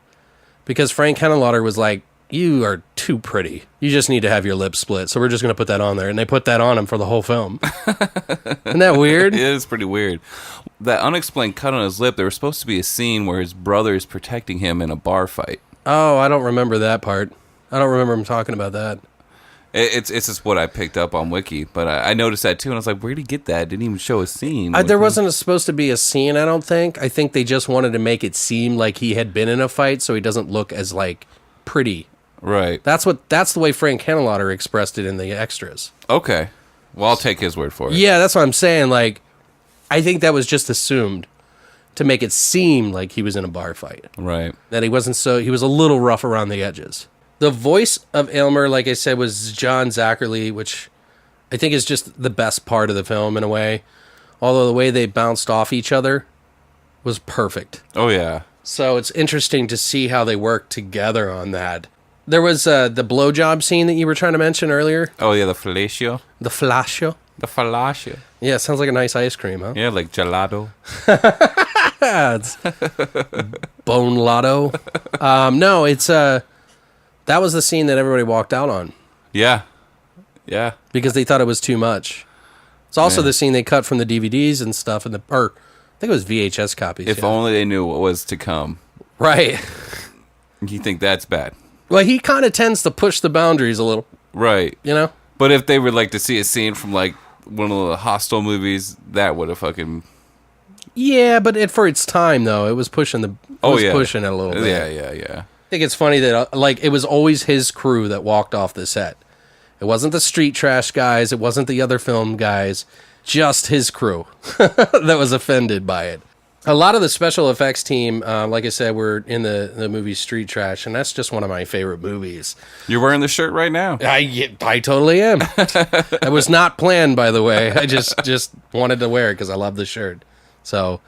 because Frank Henenlotter was like, you are too pretty. You just need to have your lips split. So we're just going to put that on there. And they put that on him for the whole film. Isn't that weird? It is pretty weird. That unexplained cut on his lip, there was supposed to be a scene where his brother is protecting him in a bar fight. Oh, I don't remember that part. I don't remember him talking about that. It's just what I picked up on Wiki, but I noticed that too, and I was like, where'd he get that? It didn't even show a scene. There wasn't supposed to be a scene, I don't think. I think they just wanted to make it seem like he had been in a fight so he doesn't look as, like, pretty. Right. That's the way Frank Henenlotter expressed it in the extras. Okay. Well, I'll take his word for it. Yeah, that's what I'm saying. Like, I think that was just assumed to make it seem like he was in a bar fight. Right. That he was a little rough around the edges. The voice of Elmer, like I said, was John Zachary, which I think is just the best part of the film in a way. Although the way they bounced off each other was perfect. Oh, yeah. So it's interesting to see how they worked together on that. There was the blowjob scene that you were trying to mention earlier. Oh, yeah, the fellatio. The fellatio. The fellatio. Yeah, sounds like a nice ice cream, huh? Yeah, like gelato. Yeah, it's bone lotto. No, it's that was the scene that everybody walked out on. Yeah. Because they thought it was too much. It's also Yeah. the scene they cut from the DVDs and stuff, I think it was VHS copies. If only they knew what was to come. Right. You think that's bad? Well, he kind of tends to push the boundaries a little, Right. But if they would like to see a scene from like one of the Hostel movies, that would have fucking... Yeah, but for its time, though, it was pushing pushing it a little bit. Yeah. I think it's funny that it was always his crew that walked off the set. It wasn't the street trash guys. It wasn't the other film guys. Just his crew that was offended by it. A lot of the special effects team, like I said, were in the movie Street Trash, and that's just one of my favorite movies. You're wearing the shirt right now. I totally am. It was not planned, by the way. I just wanted to wear it because I love the shirt. So,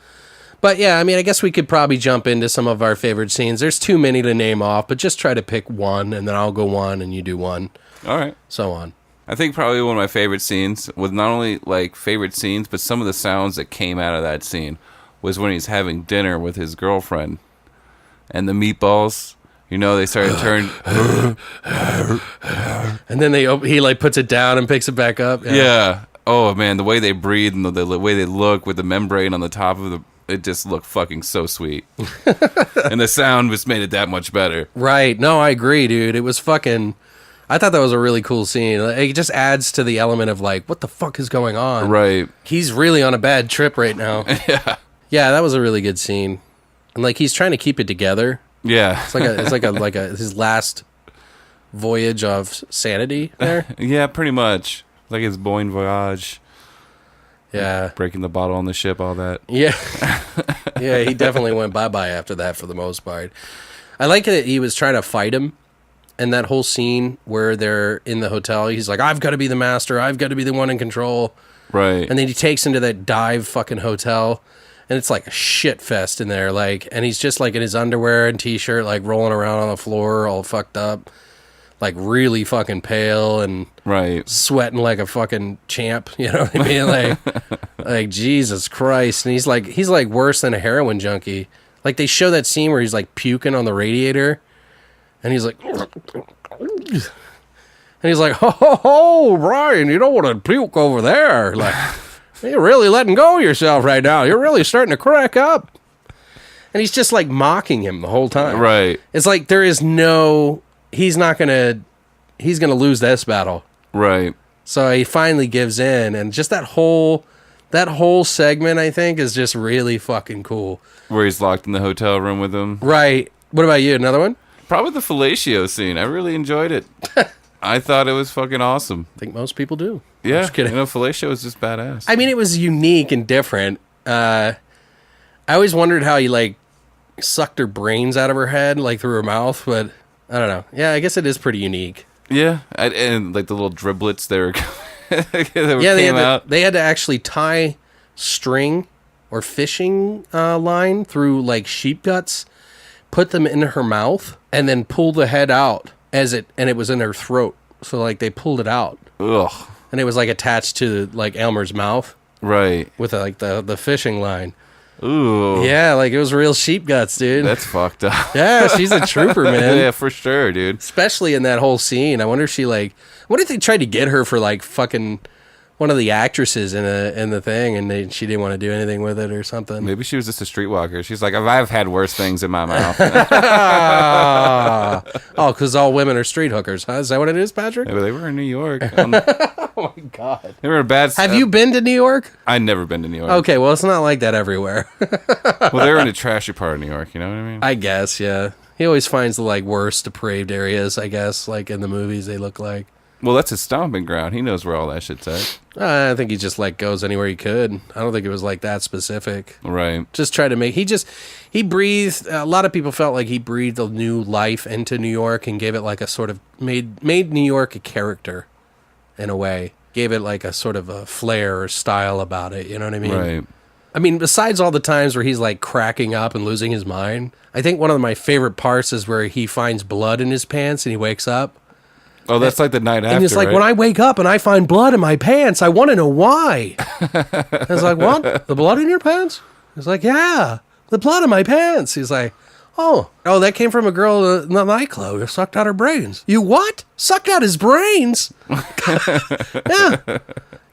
but yeah, I mean, I guess we could probably jump into some of our favorite scenes. There's too many to name off, but just try to pick one, and then I'll go one, and you do one. All right. So on. I think probably one of my favorite scenes was not only like favorite scenes, but some of the sounds that came out of that scene was when he's having dinner with his girlfriend, and the meatballs, you know, they started turning, and then he like puts it down and picks it back up. Yeah. Oh man, the way they breathe and the way they look with the membrane on the top of it just looked fucking so sweet, and the sound just made it that much better. Right? No, I agree, dude. It was fucking. I thought that was a really cool scene. It just adds to the element of like, what the fuck is going on? Right. He's really on a bad trip right now. Yeah. Yeah, that was a really good scene. And like he's trying to keep it together. Yeah. It's like his last voyage of sanity there. Yeah, pretty much. Like his bon voyage. Yeah. Breaking the bottle on the ship, all that. Yeah. Yeah, he definitely went bye-bye after that for the most part. I like that he was trying to fight him. And that whole scene where they're in the hotel, he's like, I've got to be the master. I've got to be the one in control. Right. And then he takes him to that dive fucking hotel. And it's like a shit fest in there. Like, and he's just like in his underwear and t-shirt, like rolling around on the floor, all fucked up. Like really fucking pale and right. sweating like a fucking champ. You know what I mean? Like Jesus Christ. And he's like worse than a heroin junkie. Like they show that scene where he's like puking on the radiator. And he's like, ho, Brian, you don't want to puke over there. Like, you're really letting go of yourself right now. You're really starting to crack up. And he's just like mocking him the whole time. Right. It's like he's going to lose this battle. Right. So he finally gives in. And just that whole segment, I think, is just really fucking cool. Where he's locked in the hotel room with him. Right. What about you? Another one? Probably the fellatio scene. I really enjoyed it. I thought it was fucking awesome. I think most people do. Yeah, Just kidding. you know, fellatio is just badass. I mean, it was unique and different. I always wondered how he like sucked her brains out of her head, like through her mouth, but I don't know. Yeah, I guess it is pretty unique. Yeah, and like the little driblets that They had to actually tie string or fishing line through like sheep guts, put them in her mouth, and then pull the head out and it was in her throat. So like they pulled it out. Ugh. And it was like attached to like Elmer's mouth. Right. With like the fishing line. Ooh. Yeah, like it was real sheep guts, dude. That's fucked up. Yeah, she's a trooper, man. Yeah, for sure, dude. Especially in that whole scene. I wonder if what if they tried to get her for like fucking one of the actresses in the thing, and she didn't want to do anything with it or something. Maybe she was just a streetwalker. She's like, I've had worse things in my mouth. Oh, because all women are street hookers, huh? Is that what it is, Patrick? Yeah, but they were in New York. Oh my God. They were a bad. Have you been to New York? I've never been to New York. Okay, well, it's not like that everywhere. Well, they were in a trashy part of New York. You know what I mean? I guess, yeah. He always finds the like worst depraved areas, I guess, like in the movies they look like. Well, that's his stomping ground. He knows where all that shit's at. I think he just like goes anywhere he could. I don't think it was like that specific. Right. Just try to make he breathed. A lot of people felt like he breathed a new life into New York and gave it like a sort of made New York a character in a way. Gave it like a sort of a flair or style about it. You know what I mean? Right. I mean, besides all the times where he's like cracking up and losing his mind, I think one of my favorite parts is where he finds blood in his pants and he wakes up. Oh, that's like the night after, And he's like, right? when I wake up and I find blood in my pants, I want to know why. I was like, what? The blood in your pants? He's like, yeah, the blood in my pants. He's like, oh, that came from a girl in the nightclub who sucked out her brains. You what? Sucked out his brains?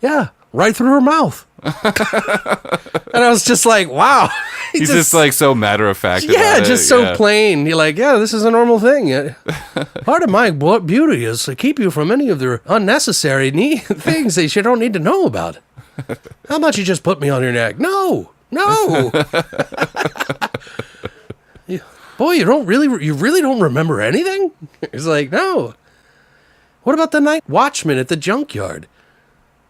Yeah, right through her mouth. And I was just like, wow. He's just like so matter of fact. Yeah, about just it. so plain. You're like, yeah, this is a normal thing. Part of my beauty is to keep you from any of the unnecessary things that you don't need to know about. How about you just put me on your neck? No. Boy, you really don't remember anything? He's like, no. What about the night watchman at the junkyard?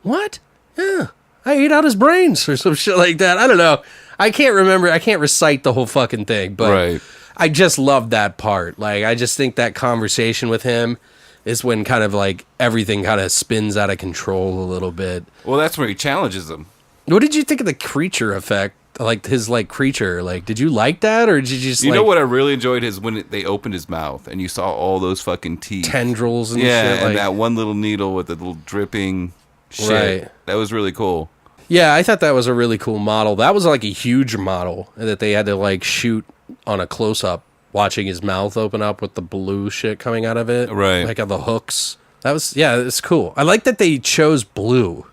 What? Yeah. I ate out his brains or some shit like that. I don't know. I can't remember. I can't recite the whole fucking thing, but Right. I just love that part. Like, I just think that conversation with him is when kind of like everything kind of spins out of control a little bit. Well, that's where he challenges him. What did you think of the creature effect? Like his like creature, like did you like that or did you just You know what I really enjoyed is when they opened his mouth and you saw all those fucking teeth, tendrils and yeah, shit? and Like, that one little needle with the little dripping shit. Right. That was really cool. yeah, I thought that was a really cool model. That was like a huge model that they had to like shoot on a close up, watching his mouth open up with the blue shit coming out of it, Right. Like on the hooks. That was it's cool. I like that they chose blue.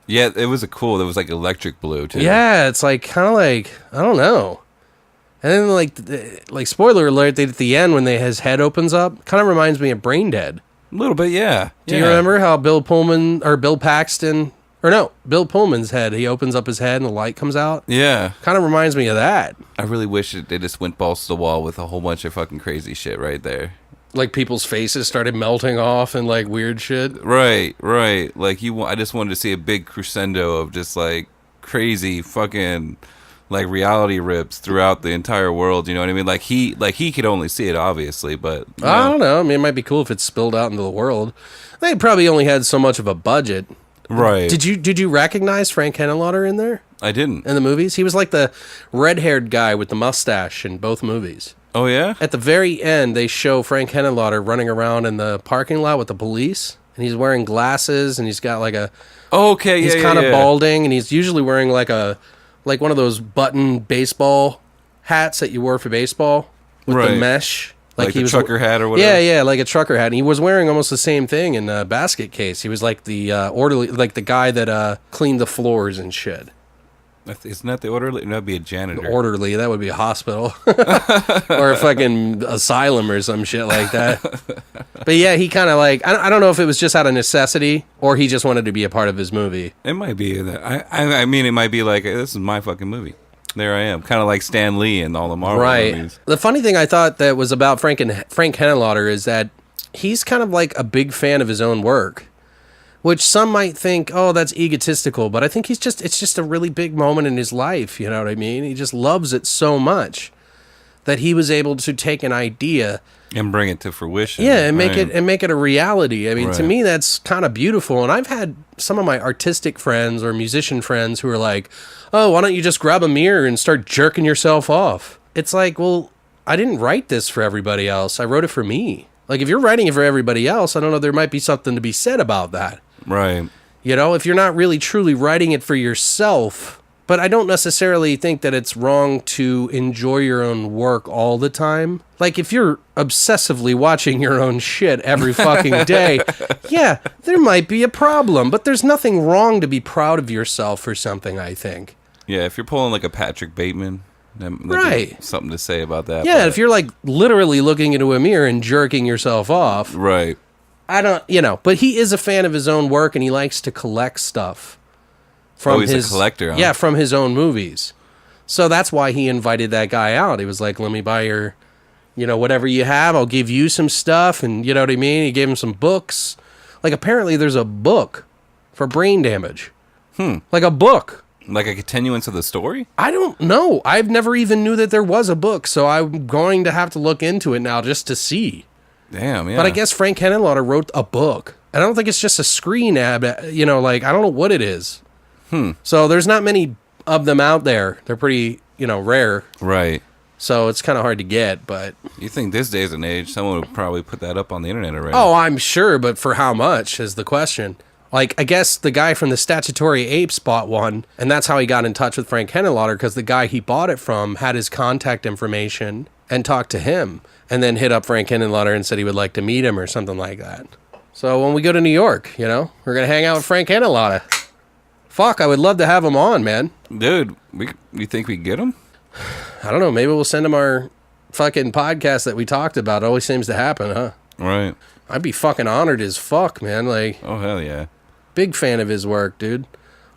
Yeah, it was cool. It was like electric blue too. Yeah, it's like kind of like I don't know. And then like spoiler alert, at the end when his head opens up, kind of reminds me of Brain Dead. a little bit. Yeah. Do you remember how Bill Pullman's head? He opens up his head and the light comes out. Yeah. Kind of reminds me of that. I really wish they just went balls to the wall with a whole bunch of fucking crazy shit right there. Like people's faces started melting off and like weird shit. Right. Like I just wanted to see a big crescendo of just like crazy fucking like reality rips throughout the entire world. You know what I mean? Like he could only see it obviously, but I don't know. I mean, it might be cool if it spilled out into the world. They probably only had so much of a budget. Right. Did you recognize Frank Henenlotter in there I didn't. in the movies? He was like the red-haired guy with the mustache in both movies. Oh yeah. At the very end, they show Frank Henenlotter running around in the parking lot with the police, and he's wearing glasses, and he's got like a Okay. Yeah. he's kind of balding, and he's usually wearing like one of those button baseball hats that you wore for baseball with the Right. mesh, Like he the was trucker hat or whatever. Yeah, like a trucker hat, and he was wearing almost the same thing in Basket Case. He was like the orderly, like the guy that cleaned the floors and shit. Isn't that the orderly? That'd be a janitor. Orderly, that would be a hospital or a fucking asylum or some shit like that. But yeah, he kind of like I don't know if it was just out of necessity or he just wanted to be a part of his movie. It might be that. I mean, it might be like this is my fucking movie. There I am, kind of like Stan Lee and all the Marvel movies. The funny thing I thought that was about Frank Henenlotter is that he's kind of like a big fan of his own work, which some might think, oh, that's egotistical, but I think it's just a really big moment in his life. You know what I mean? He just loves it so much that he was able to take an idea And bring it to fruition. yeah, and Right. make it a reality. I mean, to Right. me, that's kind of beautiful. And I've had some of my artistic friends or musician friends who are like, "Oh, why don't you just grab a mirror and start jerking yourself off?" It's like, well, I didn't write this for everybody else. I wrote it for me. Like, if you're writing it for everybody else, I don't know. There might be something to be said about that. Right. You know, if you're not really truly writing it for yourself. But I don't necessarily think that it's wrong to enjoy your own work all the time. Like, if you're obsessively watching your own shit every fucking day, yeah, there might be a problem. But there's nothing wrong to be proud of yourself for something, I think. Yeah, if you're pulling like a Patrick Bateman, that'd be Right. something to say about that. Yeah, but- if you're, like, literally looking into a mirror and jerking yourself off, Right. I don't, but he is a fan of his own work and he likes to collect stuff. From he's a collector, huh? Yeah, from his own movies. So that's why he invited that guy out. He was like, let me buy your, whatever you have. I'll give you some stuff. And you know what I mean? He gave him some books. Like, apparently there's a book for brain damage. Like a book. Like a continuance of the story? I don't know. I've never even knew that there was a book. So I'm going to have to look into it now just to see. Damn, yeah. But I guess Frank Henenlotter wrote a book. I don't think it's just a screen ad. I don't know what it is. So there's not many of them out there. They're pretty, rare. Right. So it's kind of hard to get, but... You think this days and age, someone would probably put that up on the internet already? Oh, I'm sure, but for how much is the question. Like, I guess the guy from the Statutory Apes bought one, and that's how he got in touch with Frank Henenlotter, because the guy he bought it from had his contact information and talked to him, and then hit up Frank Henenlotter and said he would like to meet him or something like that. So when we go to New York, we're going to hang out with Frank Henenlotter. Fuck, I would love to have him on, man. Dude, you think we get him? I don't know. Maybe we'll send him our fucking podcast that we talked about. It always seems to happen, huh? Right. I'd be fucking honored as fuck, man. Like, Oh, hell yeah. big fan of his work, dude.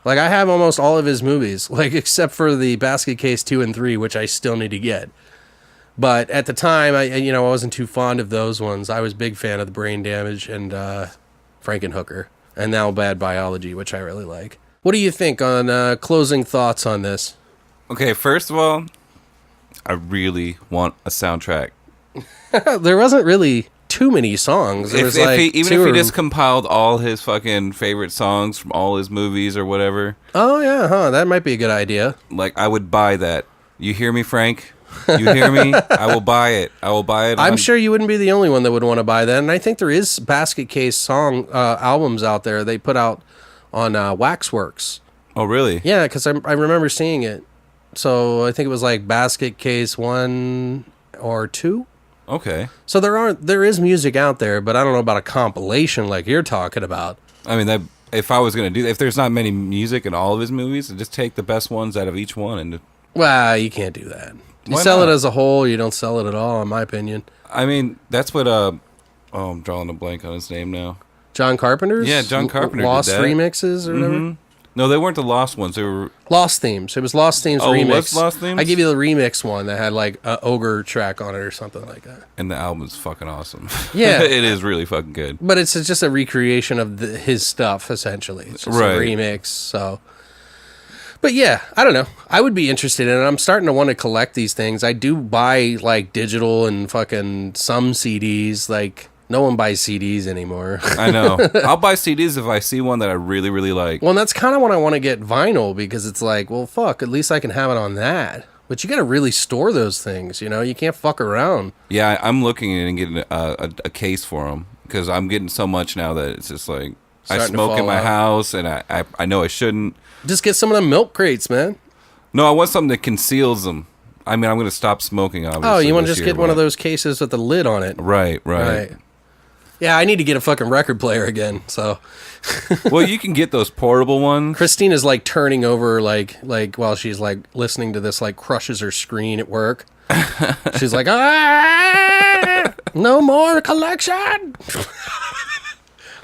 Like, I have almost all of his movies, like, except for the Basket Case 2 and 3, which I still need to get. But at the time, I wasn't too fond of those ones. I was a big fan of the Brain Damage and Frankenhooker, and now Bad Biology, which I really like. What do you think on closing thoughts on this? Okay, first of all, I really want a soundtrack. There wasn't really too many songs. There was like Even if he just compiled all his fucking favorite songs from all his movies or whatever. Oh yeah, huh? That might be a good idea. Like, I would buy that. You hear me, Frank? You hear me? I will buy it. I will buy it. I'm sure you wouldn't be the only one that would want to buy that. And I think there is basket case song albums out there they put out on Waxworks. Oh, really? Yeah, because I remember seeing it. So I think it was like basket case 1 or 2. Okay. So there is music out there, but I don't know about a compilation like you're talking about. I mean, if I was going to do that, if there's not many music in all of his movies, I'd just take the best ones out of each one. And Well, you can't do that. You Why sell not? it as a whole, you don't sell it at all, in my opinion. I mean, that's what, oh, I'm drawing a blank on his name now. John Carpenter's? Yeah, John Carpenter did Lost that. remixes or whatever? No, they weren't the Lost ones. They were... Lost Themes. It was Lost Themes Oh, remix. was Lost Themes? I give you the remix one that had like an ogre track on it or something like that. And the album is fucking awesome. Yeah. It is really fucking good. But it's just a recreation of his stuff, essentially. It's just Right. a remix, so... But yeah, I don't know. I would be interested in it. I'm starting to want to collect these things. I do buy like digital and fucking some CDs. Like, no one buys CDs anymore. I know. I'll buy CDs if I see one that I really, really like. Well, and that's kind of when I want to get vinyl because it's like, well, fuck, at least I can have it on that. But you got to really store those things, you know? You can't fuck around. Yeah, I'm looking at and getting a case for them because I'm getting so much now that it's just like I Starting to smoke in fall my out. house and I know I shouldn't. Just get some of them milk crates, man. No, I want something that conceals them. I mean, I'm going to stop smoking, obviously. Oh, you want to this just year, get one of but- those cases with the lid on it. Right, right. Yeah, I need to get a fucking record player again, so... Well, you can get those portable ones. Christina's like turning over like while she's like listening to this, like crushes her screen at work. She's like, no more collection.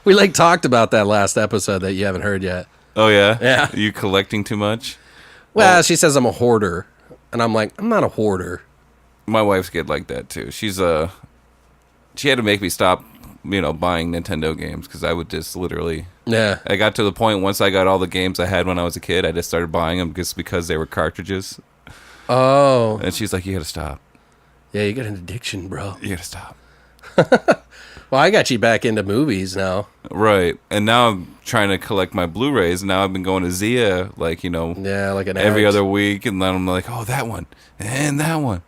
We like talked about that last episode that you haven't heard yet. Oh, yeah? Yeah. Are you collecting too much? Well, she says I'm a hoarder, and I'm like, I'm not a hoarder. My wife's get like that, too. She had to make me stop, buying Nintendo games because I would just literally... Yeah. I got to the point once I got all the games I had when I was a kid, I just started buying them just because they were cartridges. Oh. And she's like, you gotta stop. Yeah, you got an addiction, bro. You gotta stop. Well, I got you back into movies now. Right. And now I'm trying to collect my Blu-rays. And now I've been going to Zia, like, Yeah, like an every addict. other week. And then I'm like, oh, that one. And that one.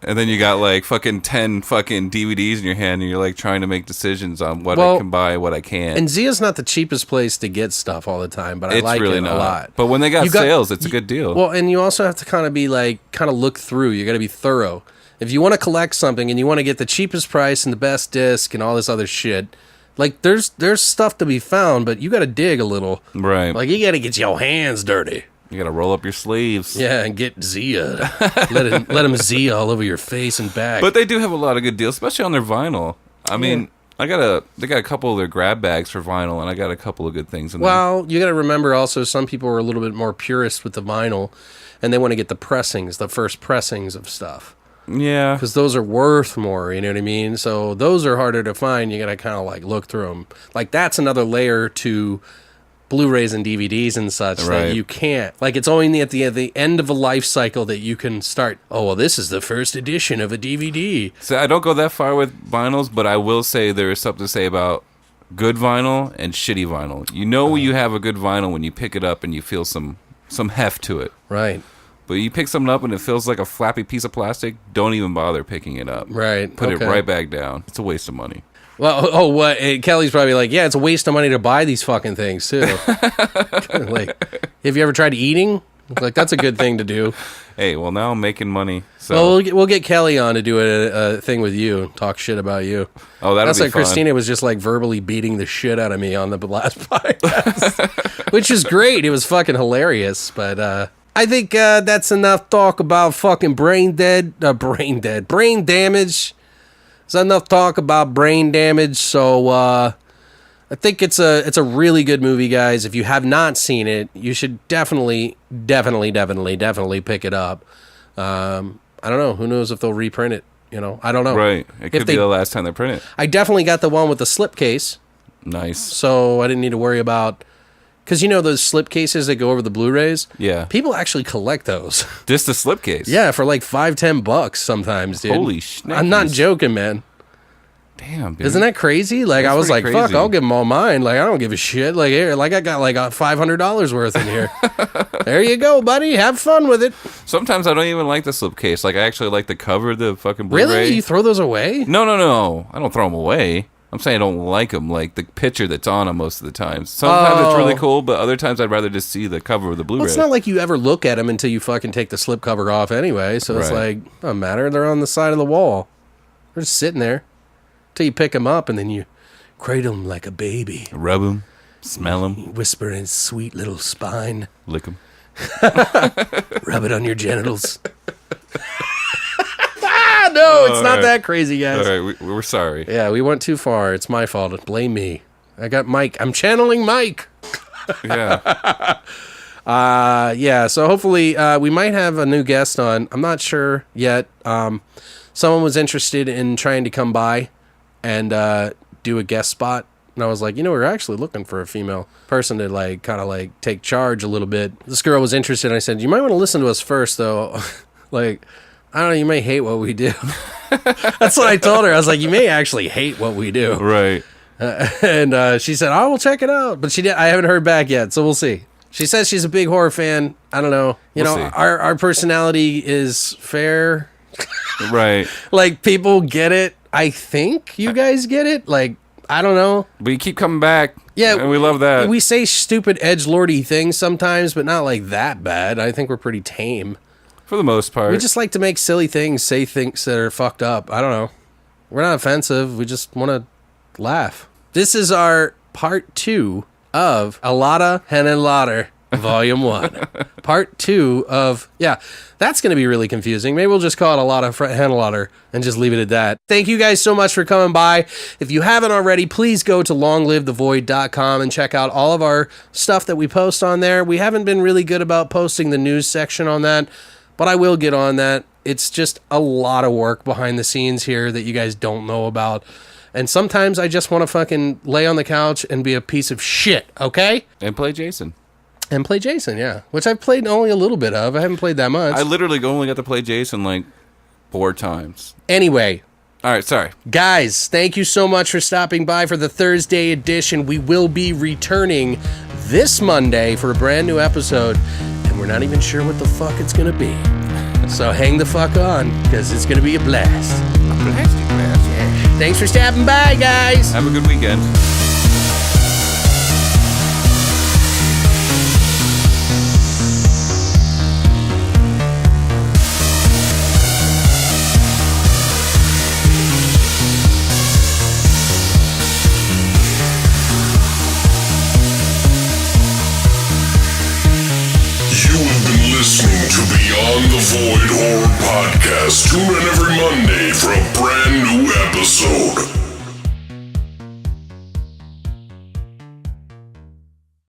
And then you got like fucking 10 fucking DVDs in your hand. And you're like trying to make decisions on what I can buy, what I can't. And Zia's not the cheapest place to get stuff all the time, but I It's like really it not. a lot. But when they got You sales, it's a good deal. Well, and you also have to kind of be like, kind of look through. You got to be thorough. If you want to collect something and you want to get the cheapest price and the best disc and all this other shit, like there's stuff to be found, but you got to dig a little. Right. Like you got to get your hands dirty. You gotta roll up your sleeves. Yeah, and get Zia. let him Zia all over your face and back. But they do have a lot of good deals, especially on their vinyl. I mean, they got a couple of their grab bags for vinyl, and I got a couple of good things in there. Well, you got to remember also some people are a little bit more purist with the vinyl, and they want to get the pressings, the first pressings of stuff. Yeah. Because those are worth more, you know what I mean? So those are harder to find. You got to kind of like look through them. Like that's another layer to Blu-rays and DVDs and such Right. that you can't. Like it's only at the end of a life cycle that you can start, oh, well, this is the first edition of a DVD. So I don't go that far with vinyls, but I will say there is something to say about good vinyl and shitty vinyl. You know you have a good vinyl when you pick it up and you feel some heft to it. Right. But you pick something up and it feels like a flappy piece of plastic, don't even bother picking it up. Right. Put Okay. it right back down. It's a waste of money. Well, what? Kelly's probably like, yeah, it's a waste of money to buy these fucking things, too. Like, have you ever tried eating? Like, that's a good thing to do. Hey, well, now I'm making money. So. Well, we'll get Kelly on to do a thing with you, talk shit about you. Oh, that'll That's be like fun. Christina was just like verbally beating the shit out of me on the last podcast, which is great. It was fucking hilarious. But I think that's enough talk about fucking brain damage. There's enough talk about brain damage. So I think it's a really good movie, guys. If you have not seen it, you should definitely pick it up. I don't know. Who knows if they'll reprint it? I don't know. Right. It could be the last time they print it. I definitely got the one with the slipcase, Nice. so I didn't need to worry about Because those slip cases that go over the Blu-rays? Yeah. People actually collect those. Just the slipcase. Yeah, for like $5-10 sometimes, dude. Holy shit. I'm not joking, man. Damn, dude. Isn't that crazy? Like, That's I was like, pretty fuck, crazy. I'll give them all mine. Like, I don't give a shit. Like, here, like, I got like $500 worth in here. There you go, buddy. Have fun with it. Sometimes I don't even like the slipcase. Like, I actually like the cover of the fucking Blu-ray. Really? You throw those away? No. I don't throw them away. I'm saying I don't like them, like the picture that's on them most of the time. Sometimes it's really cool, but other times I'd rather just see the cover of the Blu-ray. Well, it's not like you ever look at them until you fucking take the slip cover off anyway. So it's Right. like, doesn't matter. They're on the side of the wall. They're just sitting there until you pick them up and then you cradle them like a baby. Rub them, smell them, Whisper in his sweet little spine. lick them. Rub it on your genitals. No, it's not that crazy, guys. All right, we're sorry. Yeah, we went too far. It's my fault. Blame me. I got Mike. I'm channeling Mike. Yeah. Yeah, so hopefully we might have a new guest on. I'm not sure yet. Someone was interested in trying to come by and do a guest spot. And I was like, we're actually looking for a female person to like kind of like take charge a little bit. This girl was interested. And I said, you might want to listen to us first, though. Like, I don't know, you may hate what we do. That's what I told her. I was like, you may actually hate what we do. Right. And she said, I will check it out. But I haven't heard back yet, so we'll see. She says she's a big horror fan. I don't know. We'll see. Our personality is fair. Right. Like, people get it. I think you guys get it. Like, I don't know. But you keep coming back. Yeah. And we love that. We say stupid edgelordy things sometimes, but not like that bad. I think we're pretty tame. For the most part. We just like to make silly things, say things that are fucked up. I don't know. We're not offensive. We just want to laugh. This is our part 2 of Lotta Henenlotter, Volume 1. Part 2 of, that's going to be really confusing. Maybe we'll just call it Lotta Henenlotter and just leave it at that. Thank you guys so much for coming by. If you haven't already, please go to longlivethevoid.com and check out all of our stuff that we post on there. We haven't been really good about posting the news section on that, but I will get on that. It's just a lot of work behind the scenes here that you guys don't know about. And sometimes I just want to fucking lay on the couch and be a piece of shit, okay? And play Jason. And play Jason, yeah. Which I've played only a little bit of. I haven't played that much. I literally only got to play Jason like 4 times. Anyway, All right, sorry. guys, thank you so much for stopping by for the Thursday edition. We will be returning this Monday for a brand new episode. And we're not even sure what the fuck it's going to be. So hang the fuck on, because it's going to be a blast. Thanks for stopping by, guys. Have a good weekend. You have been listening to Beyond the Void Horror Podcast. Tune in every Monday for a brand new episode.